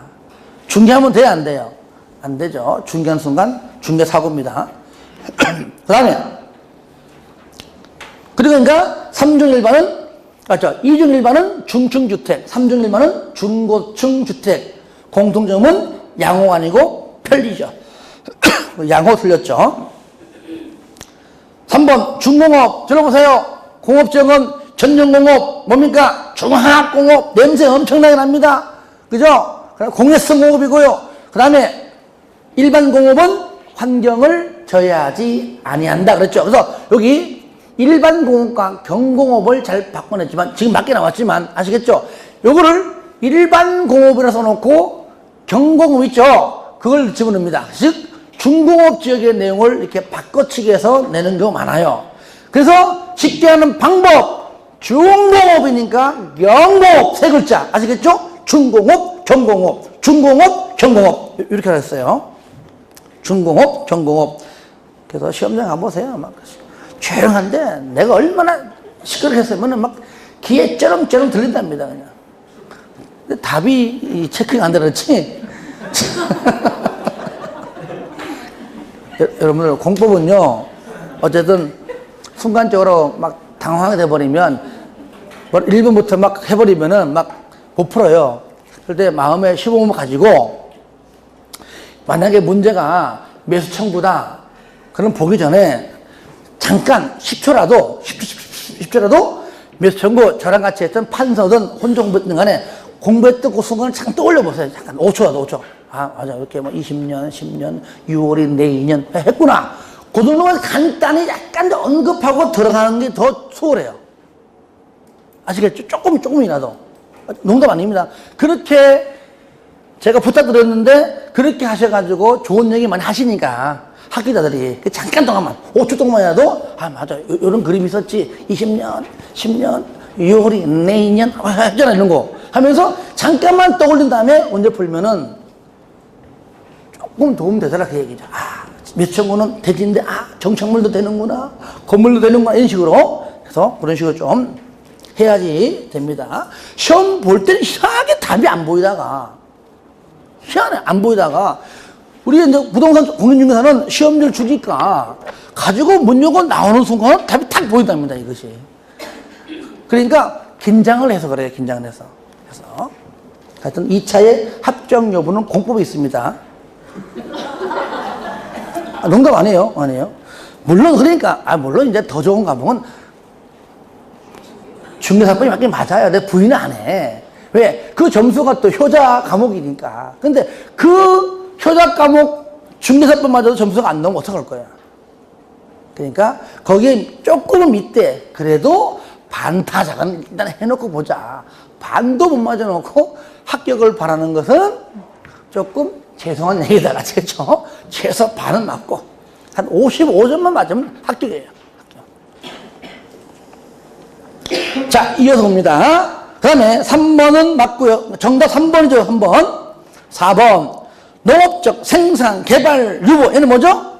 중개하면 돼요? 안 돼요? 안 되죠. 중개하는 순간 중개사고입니다. 그 다음에 그러니까 3종 일반은 맞죠? 2종 일반은 중층주택, 3종 일반은 중고층 주택. 공통점은 양호가 아니고 편리죠. 양호 틀렸죠. 3번 중공업 들어보세요. 공업지역은 전용공업 뭡니까? 종합공업 냄새 엄청나게 납니다. 그죠? 공해성 공업이고요. 그 다음에 일반 공업은 환경을 저해하지 아니한다 그랬죠. 그래서 여기 일반 공업과 경공업을 잘 바꿔냈지만 지금 맞게 나왔지만 아시겠죠? 요거를 일반 공업이라 써놓고 경공업 있죠? 그걸 집어넣습니다. 즉 중공업 지역의 내용을 이렇게 바꿔치기 해서 내는 경우 많아요. 그래서 쉽게 하는 방법 중공업이니까 경공업 세 글자 아시겠죠? 중공업, 경공업, 중공업, 경공업 이렇게 했어요. 중공업, 경공업. 그래서 시험장 가보세요. 막 조용한데 내가 얼마나 시끄럽게 했으면 막 귀에 쩌렁쩌렁 들린답니다. 그냥. 근데 답이 체크가 안 되었지. 여러분들 공법은요, 어쨌든 순간적으로 막 당황하게 돼버리면 1번부터 막 해버리면은 막 못 풀어요. 그럴 때 마음에 15분만 가지고 만약에 문제가 매수 청구다. 그럼 보기 전에 잠깐 10초라도 매수 청구 저랑 같이 했던 판서든 혼자 공부했든 간에 공부했던 그 순간을 잠깐 떠올려 보세요. 잠깐 5초라도 5초. 아, 맞아. 이렇게 뭐 20년, 10년, 6월이 내년 했구나. 그 정도만 간단히 약간 더 언급하고 들어가는 게 더 수월해요. 아시겠죠? 조금이라도. 농담 아닙니다. 그렇게 제가 부탁드렸는데 그렇게 하셔가지고 좋은 얘기 많이 하시니까 학기자들이 잠깐 동안만 5초 동안이라도 아 맞아 이런 그림이 있었지 20년 10년 6월이 내년 했잖아 이런 거 하면서 잠깐만 떠올린 다음에 문제 풀면은 조금 도움 되더라 그 얘기죠. 아 몇천구는 대지인데 아 정착물도 되는구나 건물도 되는구나 이런 식으로 그래서 그런 식으로 좀 해야지 됩니다. 시험 볼 때는 희한하게 답이 안 보이다가 희한해 안 보이다가 우리 이제 부동산 공인중개사는 시험지를 주니까 가지고 문요가 나오는 순간 답이 탁 보인답니다 이것이. 그러니까 긴장을 해서 그래요. 긴장을 해서. 그래서 하여튼 2차의 합격 여부는 공법이 있습니다. 아, 농담 아니에요. 물론 그러니까 물론 이제 더 좋은 과목은 중개사법이 맞긴 맞아요. 내 부인은 안 해. 왜? 그 점수가 또 효자 과목이니까. 근데 그 효자 과목 중개사법마저도 점수가 안 나오면 어떡할 거야. 그러니까 거기에 조금은 밑에 그래도 반타작은 일단 해놓고 보자. 반도 못 맞아놓고 합격을 바라는 것은 조금 죄송한 얘기다. 아시겠죠? 최소 반은 맞고 한 55점만 맞으면 합격이에요. 자, 이어서 봅니다. 그 다음에 3번은 맞고요. 정답 3번이죠, 3번. 4번. 농업적 생산, 개발, 유보. 얘는 뭐죠?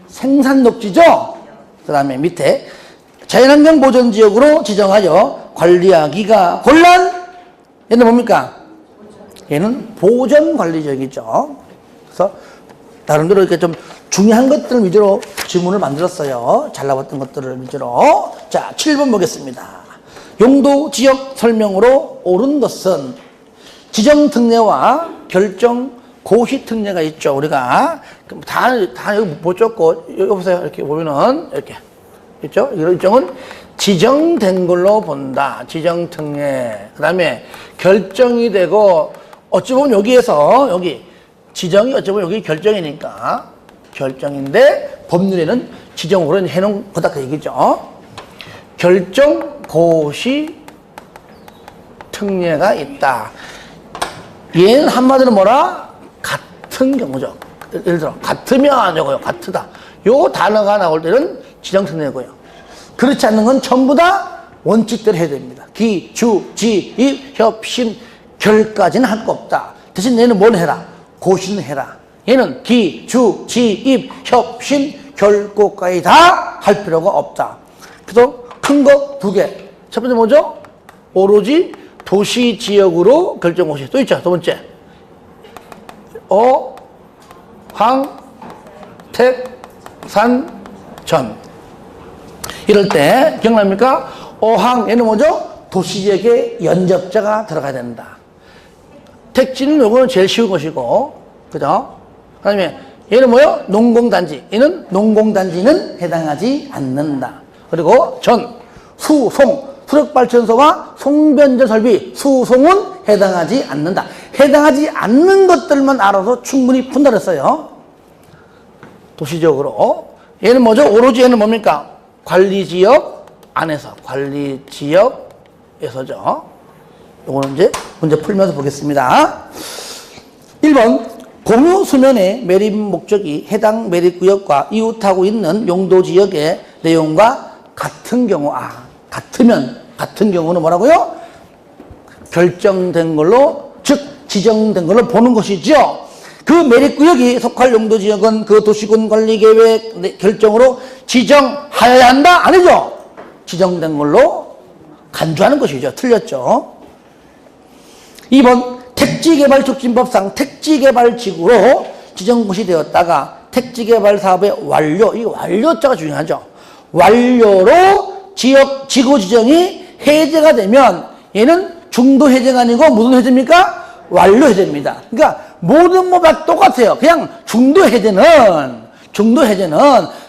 생산 녹지죠? 그 다음에 밑에 자연환경 보전지역으로 지정하여 관리하기가 곤란. 얘는 뭡니까? 얘는 보전관리지역이죠. 그래서 나름대로 이렇게 좀 중요한 것들 위주로 질문을 만들었어요. 잘 나왔던 것들을 위주로. 자, 7번 보겠습니다. 용도 지역 설명으로 옳은 것은 지정 특례와 결정 고시 특례가 있죠. 우리가 다 여기 못 적고 여기 보세요. 이렇게 보면은 이렇게 있죠. 이런 일정은 지정된 걸로 본다. 지정 특례. 그다음에 결정이 되고 어찌 보면 여기에서 여기 지정이 어찌 보면 여기 결정이니까 결정인데 법률에는 지정으로 해놓은 거다 그 얘기죠. 결정 고시 특례가 있다. 얘는 한마디로 뭐라? 같은 경우죠. 예를 들어 같으면 요거요. 같으다. 요 단어가 나올 때는 지정 특례고요. 그렇지 않는 건 전부 다 원칙대로 해야 됩니다. 기, 주, 지, 입, 협심, 결까지는 할 거 없다. 대신 얘는 뭘 해라? 고시는 해라. 얘는 기, 주, 지, 입, 협심, 결고까지 다 할 필요가 없다. 그래서 큰 거 두 개. 첫 번째 뭐죠? 오로지 도시 지역으로 결정 고시. 또 있죠. 두 번째. 황, 택, 산, 전. 이럴 때 기억납니까? 어항 얘는 뭐죠? 도시 지역에 연접자가 들어가야 된다. 택지는 요거는 제일 쉬운 것이고, 그죠? 그 다음에 얘는 뭐요? 농공단지. 얘는 농공단지는 해당하지 않는다. 그리고 전, 수, 송, 수력발전소와 송변전 설비, 수송은 해당하지 않는다. 해당하지 않는 것들만 알아서 충분히 분달했어요. 도시적으로. 얘는 뭐죠? 오로지 얘는 뭡니까? 관리지역 안에서, 관리지역에서죠. 요거는 이제 문제 풀면서 보겠습니다. 1번. 공유 수면의 매립 목적이 해당 매립구역과 이웃하고 있는 용도지역의 내용과 같은 경우, 같은 경우는 뭐라고요? 결정된 걸로, 즉, 지정된 걸로 보는 것이죠. 그 매립구역이 속할 용도지역은 그 도시군 관리계획 결정으로 지정하여야 한다? 아니죠? 지정된 걸로 간주하는 것이죠. 틀렸죠. 2번, 택지개발촉진법상 택지개발지구로 지정고시 되었다가 택지개발 사업의 완료, 이 완료자가 중요하죠. 완료로 지구 지정이 해제가 되면 얘는 중도 해제가 아니고 무슨 해제입니까? 완료 해제입니다. 그러니까 모든 다 똑같아요. 그냥 중도 해제는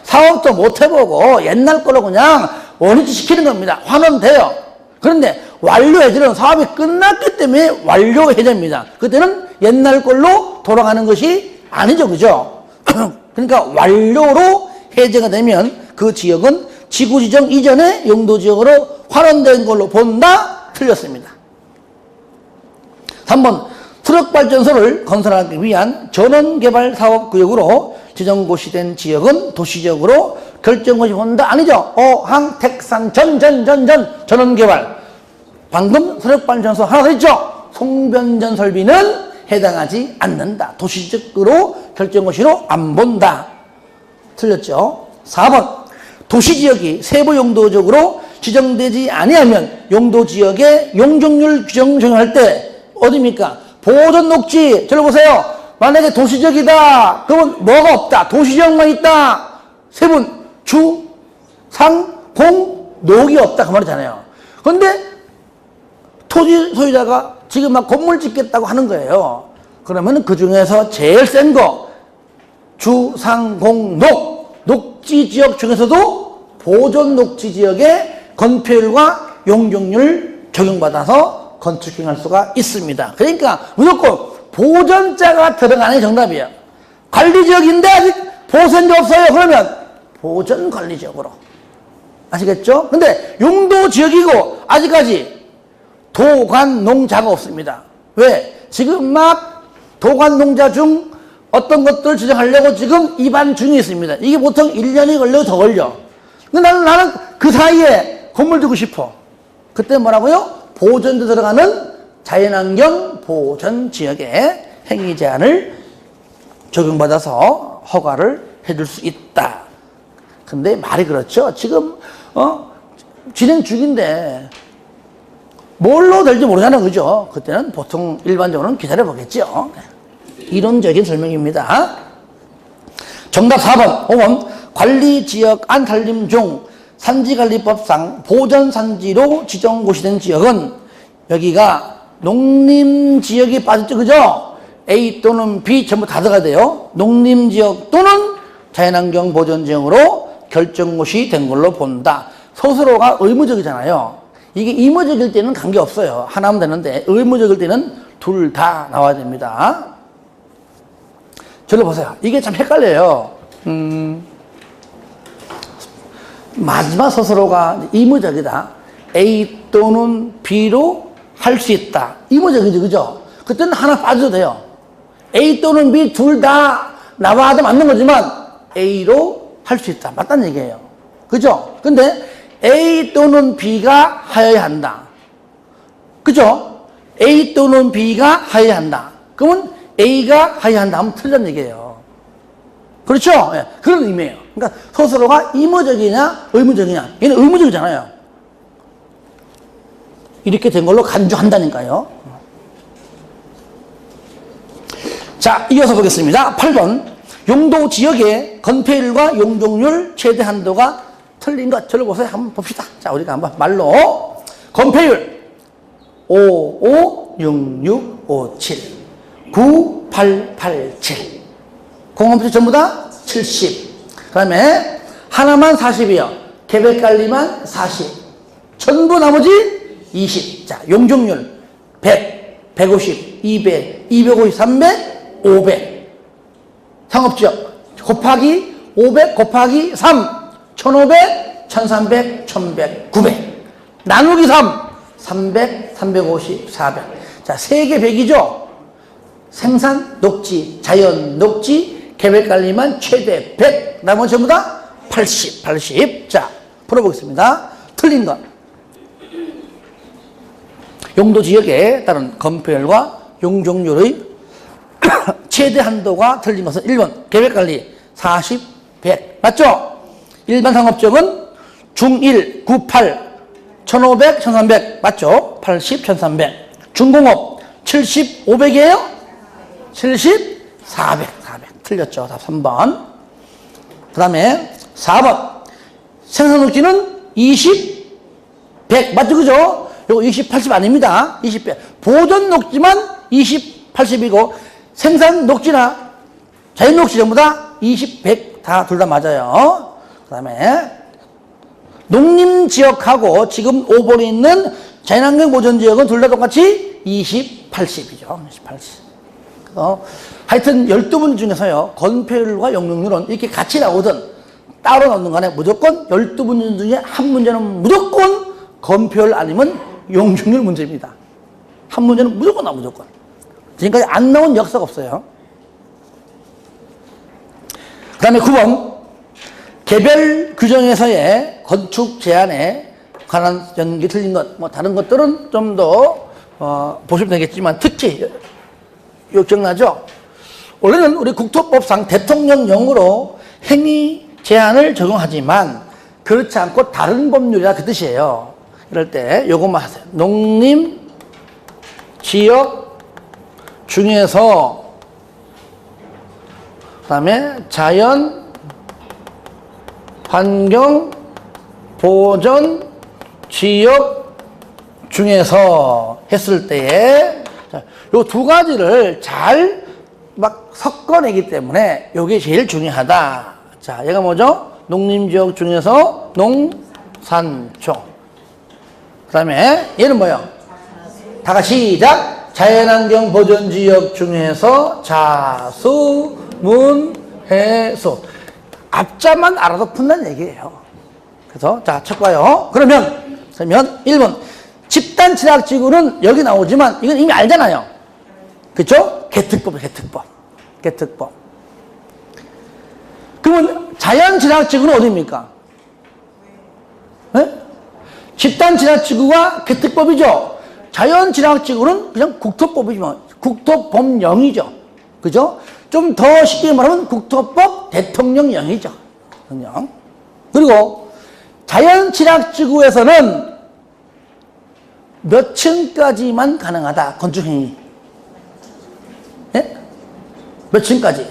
사업도 못 해보고 옛날 거로 그냥 원위치 시키는 겁니다. 환원돼요. 그런데 완료 해제는 사업이 끝났기 때문에 완료 해제입니다. 그때는 옛날 걸로 돌아가는 것이 아니죠. 그죠? 그러니까 완료로 해제가 되면 그 지역은 지구 지정 이전의 용도 지역으로 환원된 걸로 본다? 틀렸습니다. 3번 트럭 발전소를 건설하기 위한 전원개발 사업구역으로 지정고시된 지역은 도시적으로 결정고시 본다? 아니죠. 어항, 택산, 전원개발. 방금 트럭 발전소 하나 더 있죠. 송변전 설비는 해당하지 않는다. 도시적으로 결정고시로 안 본다. 틀렸죠. 4번 도시지역이 세부용도적으로 지정되지 아니하면 용도지역의 용적률 규정 정할 때 어디입니까? 보존 녹지. 저를 보세요. 만약에 도시적이다. 그러면 뭐가 없다. 도시지역만 있다. 세분 주, 상, 공, 녹이 없다. 그 말이잖아요. 그런데 토지 소유자가 지금 막 건물 짓겠다고 하는 거예요. 그러면 그 중에서 제일 센 거 주, 상, 공, 녹. 녹지 지역 중에서도 보존 녹지 지역의 건폐율과 용적률 적용받아서 건축행할 수가 있습니다. 그러니까 무조건 보존자가 들어가는 정답이에요. 관리지역인데 아직 보존자 없어요. 그러면 보존관리지역으로. 아시겠죠? 근데 용도지역이고 아직까지 도관농자가 없습니다. 왜? 지금 막 도관농자 중 어떤 것들을 지정하려고 지금 입안 중에 있습니다. 이게 보통 1년이 걸려도 더 걸려. 근데 나는 그 사이에 건물 두고 싶어. 그때 뭐라고요? 보존도 들어가는 자연환경 보존지역에 행위 제한을 적용받아서 허가를 해줄 수 있다. 근데 말이 그렇죠. 지금 진행 중인데 뭘로 될지 모르잖아요. 그죠? 그때는 보통 일반적으로는 기다려보겠죠. 이론적인 설명입니다. 정답 4번, 5번 관리지역 안산림 중 산지관리법상 보전산지로 지정고시된 지역은 여기가 농림지역이 빠졌죠. 그죠? A 또는 B 전부 다 들어가야 돼요. 농림지역 또는 자연환경 보존지역으로 결정고시 된 걸로 본다. 스스로가 의무적이잖아요. 이게 의무적일 때는 관계없어요. 하나면 되는데 의무적일 때는 둘 다 나와야 됩니다. 저를 보세요. 이게 참 헷갈려요. 마지막 스스로가 의무적이다. A 또는 B로 할 수 있다. 의무적이죠. 그죠? 그때는 하나 빠져도 돼요. A 또는 B 둘 다 나와도 맞는 거지만 A로 할 수 있다. 맞다는 얘기예요. 그죠? 근데 A 또는 B가 하여야 한다. 그죠? A 또는 B가 하여야 한다. 그러면 A가 하여야 한다 하면 틀린 얘기예요. 그렇죠? 예, 그런 의미예요. 그러니까 스스로가 의무적이냐 의무적이냐. 얘는 의무적이잖아요. 이렇게 된 걸로 간주한다니까요. 자, 이어서 보겠습니다. 8번 용도 지역의 건폐율과 용적률 최대 한도가 틀린 것. 저를 보세요. 한번 봅시다. 자, 우리가 한번 말로 건폐율 556657 9887 공업지 전부 다 70. 그 다음에 하나만 40이요. 계획관리만 40. 전부 나머지 20. 자, 용적률 100, 150, 200, 250, 300, 500. 상업지역 곱하기 500 곱하기 3. 1500, 1300, 1100, 900. 나누기 3. 300, 350, 400. 자, 3개 100이죠? 생산, 녹지, 자연, 녹지, 계획관리만 최대 100. 나머지 전부 다 80, 80. 자, 풀어보겠습니다. 틀린 것. 용도지역에 따른 건폐율과 용적률의 최대 한도가 틀린 것은 1번, 계획관리 40, 100. 맞죠? 일반 상업지역은 중1, 98, 1500, 1300. 맞죠? 80, 1300. 중공업 70, 500이에요? 70, 400, 400. 틀렸죠. 답 3번. 그 다음에 4번. 생산 녹지는 20, 100. 맞죠? 그죠? 요거 20, 80 아닙니다. 20, 100. 보존 녹지만 20, 80이고, 생산 녹지나 자연 녹지 전부 다 20, 100 다 둘 다 맞아요. 그 다음에 농림지역하고 지금 5번에 있는 자연환경 보존지역은 둘 다 똑같이 20, 80이죠. 20, 80. 하여튼 12문 중에서요, 건폐율과 용적률은 이렇게 같이 나오든 따로 나오는 간에 무조건 12문제 중에 한 문제는 무조건 건폐율 아니면 용적률 문제입니다. 한 문제는 무조건 나와, 무조건. 지금까지 안 나온 역사가 없어요. 그 다음에 9번. 개별 규정에서의 건축 제한에 관한 연기 틀린 것, 뭐 다른 것들은 좀 더 보시면 되겠지만 특히 이거 기억나죠? 원래는 우리 국토법상 대통령령으로 행위 제한을 적용하지만 그렇지 않고 다른 법률이라 그 뜻이에요. 이럴 때 요것만 하세요. 농림 지역 중에서 그다음에 자연 환경 보전 지역 중에서 했을 때에 요 두 가지를 잘 막 섞어내기 때문에 요게 제일 중요하다. 자, 얘가 뭐죠? 농림지역 중에서 농산초. 그 다음에 얘는 뭐예요? 다 같이 시작. 자연환경 보존지역 중에서 자수, 문, 해수. 앞자만 알아도 푼다는 얘기예요. 그래서 자, 첫 봐요. 그러면 1번. 집단 취락지구는 여기 나오지만 이건 이미 알잖아요. 그렇죠? 개특법이에요, 개특법. 그러면 자연 취락지구는 어디입니까? 네? 집단 취락지구가 개특법이죠. 자연 취락지구는 그냥 국토법이지만 국토법령이죠. 그죠? 좀 더 쉽게 말하면 국토법 대통령령이죠. 대통령. 그리고 자연 취락지구에서는 몇 층까지만 가능하다. 건축행위. 예? 몇 층까지?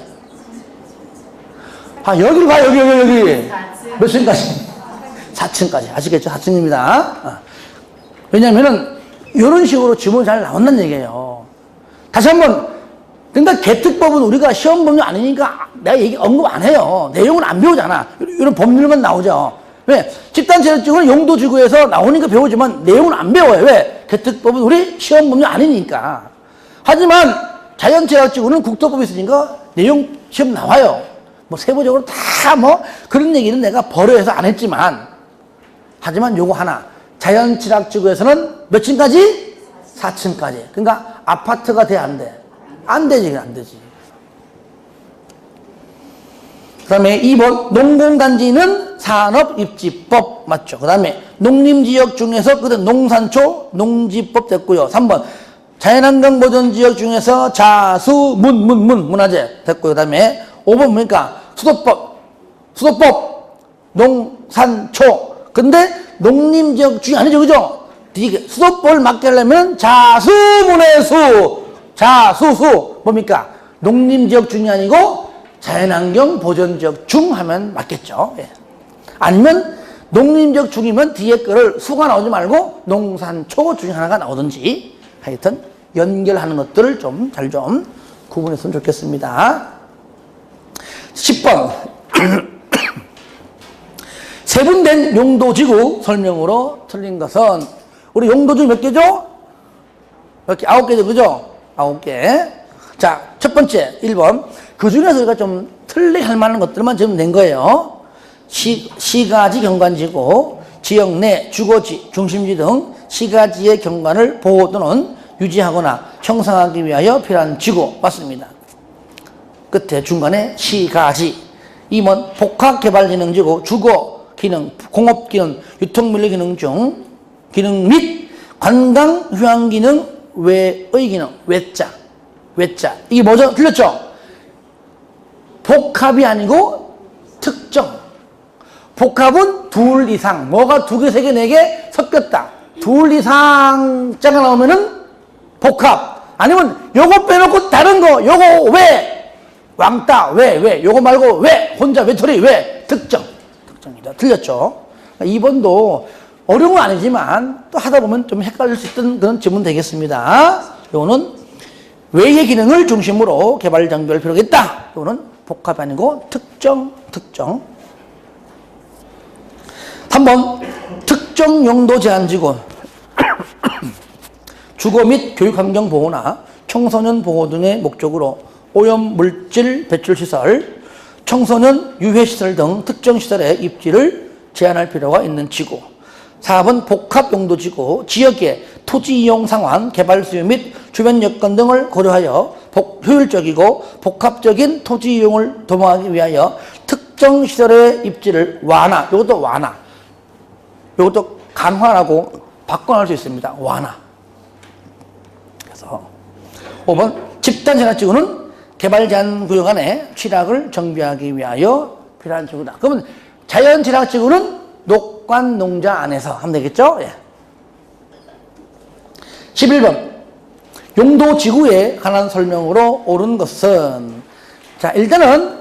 아, 여기로 가, 여기. 몇 층까지? 4층까지. 아시겠죠? 4층입니다. 왜냐면은, 이런 식으로 지문이 잘 나온다는 얘기예요. 다시 한 번, 그러니까 개특법은 우리가 시험 법률 아니니까 내가 언급 안 해요. 내용은 안 배우잖아. 이런 법률만 나오죠. 왜? 집단체력지구는 용도지구에서 나오니까 배우지만 내용은 안 배워요. 왜? 개특법은 우리 시험 법률 아니니까. 하지만 자연체력지구는 국토법이 있으니까 내용 시험 나와요. 뭐 세부적으로 다 뭐 그런 얘기는 내가 버려서 안 했지만, 하지만 요거 하나. 자연취락지구에서는 몇 층까지? 4층까지. 그러니까 아파트가 돼, 안 돼? 안 되지, 안 되지. 그 다음에 2번, 농공단지는 산업입지법. 맞죠? 그 다음에 농림지역 중에서, 그다음 농산초, 농지법 됐고요. 3번, 자연환경보전지역 중에서 자수, 문화재 됐고요. 그 다음에 5번 뭡니까? 수도법, 농산초. 근데 농림지역 중이 아니죠, 그죠? 수도법을 맡게 하려면 자수문해수, 자수수. 뭡니까? 농림지역 중이 아니고 자연환경 보전지역 중 하면 맞겠죠. 예. 아니면 농림지역 중이면 뒤에 거를 수가 나오지 말고 농산초 중에 하나가 나오든지, 하여튼 연결하는 것들을 좀 잘 좀 구분했으면 좋겠습니다. 10번. 세분된 용도지구 설명으로 틀린 것은, 우리 용도지구 몇 개죠? 몇 개? 9개죠, 그죠? 9개. 자, 첫 번째, 1번. 그 중에서 우리가 좀 틀리게 할 만한 것들만 지금 낸 거예요. 시가지 경관지구, 지역 내 주거지, 중심지 등 시가지의 경관을 보호 또는 유지하거나 형성하기 위하여 필요한 지구. 맞습니다. 끝에 중간에 시가지. 2번 복합개발기능지구, 주거 기능, 공업 기능, 유통물류 기능 중 기능 및 관광 휴양 기능 외의 기능. 외자. 이게 뭐죠? 틀렸죠? 복합이 아니고 특정. 복합은 둘 이상. 뭐가 두 개, 세 개, 네 개 섞였다. 둘 이상 자가 나오면은 복합. 아니면 요거 빼놓고 다른 거, 요거 왜? 왕따, 왜? 요거 말고 왜? 혼자 외톨이, 왜? 특정입니다. 틀렸죠? 2번도 어려운 건 아니지만 또 하다 보면 좀 헷갈릴 수 있던 그런 질문 되겠습니다. 요거는 왜의 기능을 중심으로 개발 장비를 필요가 있다. 요거는 복합이 아니고 특정. 3번 특정 용도 제한지구 주거 및 교육환경 보호나 청소년 보호 등의 목적으로 오염물질 배출시설, 청소년 유해시설 등 특정 시설의 입지를 제한할 필요가 있는 지구. 4번 복합용도지구, 지역의 토지 이용 상황, 개발 수요 및 주변 여건 등을 고려하여 효율적이고 복합적인 토지 이용을 도모하기 위하여 특정 시설의 입지를 완화, 이것도 완화, 이것도 간화라고 바꿔할 수 있습니다. 완화. 그래서 5번 집단 제한지구는 개발 제한 구역 안에 취락을 정비하기 위하여 필요한 지구다. 그러면 자연 취락지구는 녹관 농자 안에서 하면 되겠죠? 예. 11번 용도지구에 관한 설명으로 옳은 것은, 자, 일단은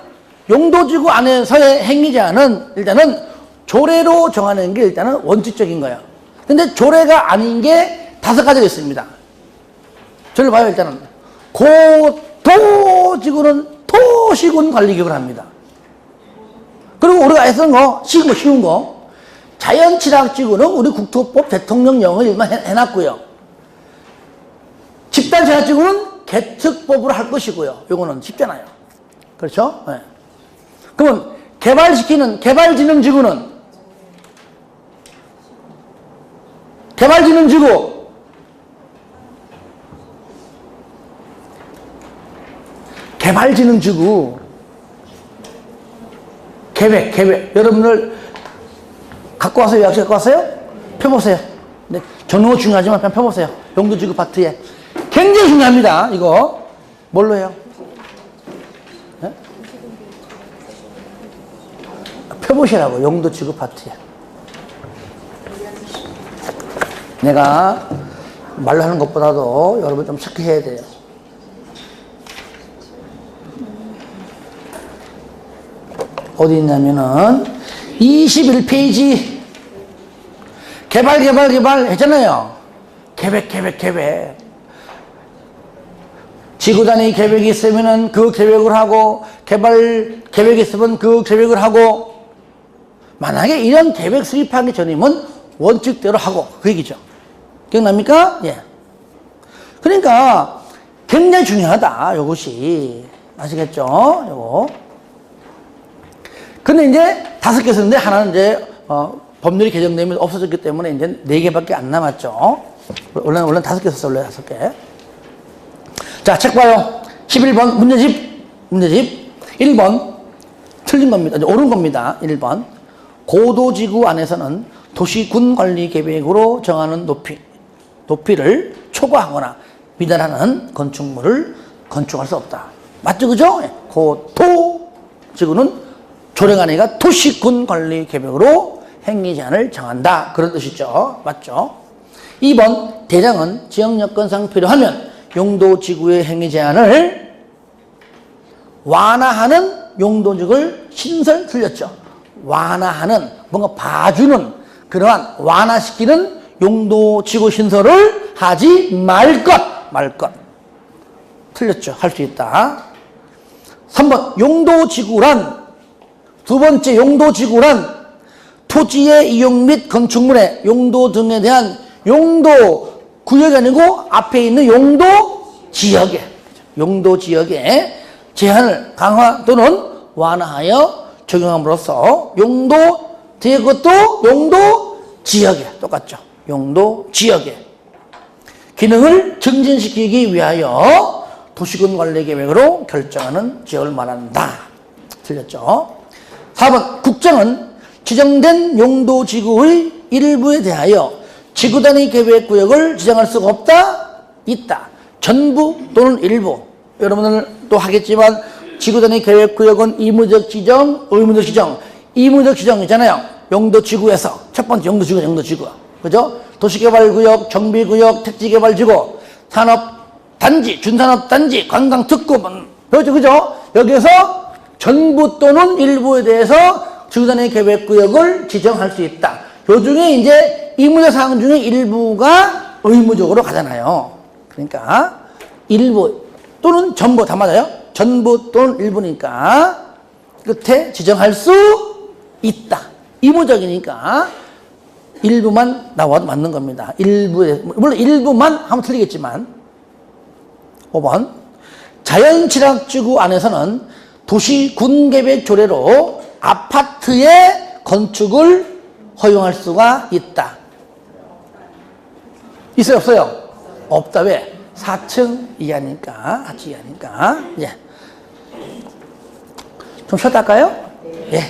용도지구 안에서의 행위 제한은 일단은 조례로 정하는 게 일단은 원칙적인 거예요. 근데 조례가 아닌 게 5가지가 있습니다. 저를 봐요. 일단은 고도지구는 토시군 관리局을 합니다. 그리고 우리가 애쓰는 거 쉬운 거 자연취락지구는 우리 국토법 대통령령을 일반 해놨고요. 집단제한지구는 개특법으로 할 것이고요. 요거는 쉽잖아요. 그렇죠? 네. 그러면 개발지능지구는 개발지능지구 계획 여러분들 갖고 와서 요약서 갖고 왔어요? 펴보세요. 네, 전후 중요하지만 그냥 펴보세요. 용도지구 파트에 굉장히 중요합니다. 이거 뭘로 해요? 네? 펴보시라고. 용도지구 파트에 내가 말로 하는 것보다도 여러분 좀 체크해야 돼요. 어디 있냐면은 21페이지 개발 했잖아요. 계획 지구 단위 계획이 있으면은 그 계획을 하고, 개발 계획이 있으면 그 계획을 하고, 만약에 이런 계획 수립하기 전이면 원칙대로 하고, 그 얘기죠. 기억납니까? 예. 그러니까 굉장히 중요하다, 요것이. 아시겠죠? 요거. 근데 이제 5개 썼는데 하나는 이제 법률이 개정되면 없어졌기 때문에 이제 4개밖에 안 남았죠. 원래는 5개 썼어요. 원래 5개. 자, 책 봐요. 11번 문제집 1번 틀린 겁니다. 옳은 겁니다. 1번 고도지구 안에서는 도시군 관리 계획으로 정하는 높이를 초과하거나 미달하는 건축물을 건축할 수 없다. 맞죠? 그죠? 고도지구는 조례가 아니라 도시군 관리 계획으로 행위 제한을 정한다. 그런 뜻이죠. 맞죠? 2번 대장은 지역 여건상 필요하면 용도지구의 행위 제한을 완화하는 용도지구를 신설. 틀렸죠. 완화하는, 뭔가 봐주는, 그러한 완화시키는 용도지구 신설을 하지 말 것. 틀렸죠. 할 수 있다. 3번 용도지구란, 두 번째 용도지구란 토지의 이용 및 건축물의 용도 등에 대한 용도 구역이 아니고 앞에 있는 용도 지역에 제한을 강화 또는 완화하여 적용함으로써 용도 뒤에 것도 용도 지역에 똑같죠. 용도 지역에 기능을 증진시키기 위하여 도시군 관리 계획으로 결정하는 지역을 말한다. 틀렸죠. 4번 국정은 지정된 용도지구의 일부에 대하여 지구 단위 계획 구역을 지정할 수가 없다? 있다. 전부 또는 일부. 여러분들 또 하겠지만 지구 단위 계획 구역은 의무적 지정, 의무적 지정. 의무적 지정이잖아요. 용도지구에서 첫 번째 용도지구. 그죠? 도시개발구역, 정비구역, 택지개발지구, 산업단지, 준산업단지, 관광특구. 그죠? 여기서 전부 또는 일부에 대해서 주단의 계획구역을 지정할 수 있다. 요 중에 이제 이 문제 사항 중에 일부가 의무적으로 가잖아요. 그러니까 일부 또는 전부 다 맞아요. 전부 또는 일부니까 끝에 지정할 수 있다. 의무적이니까 일부만 나와도 맞는 겁니다. 일부에, 물론 일부만 하면 틀리겠지만. 5번. 자연취락지구 안에서는 도시 군계획 조례로 아파트의 건축을 허용할 수가 있다. 있어요, 없어요? 없다. 왜? 4층 이하니까. 4층 이하니까. 예. 좀 쉬었다 할까요? 예.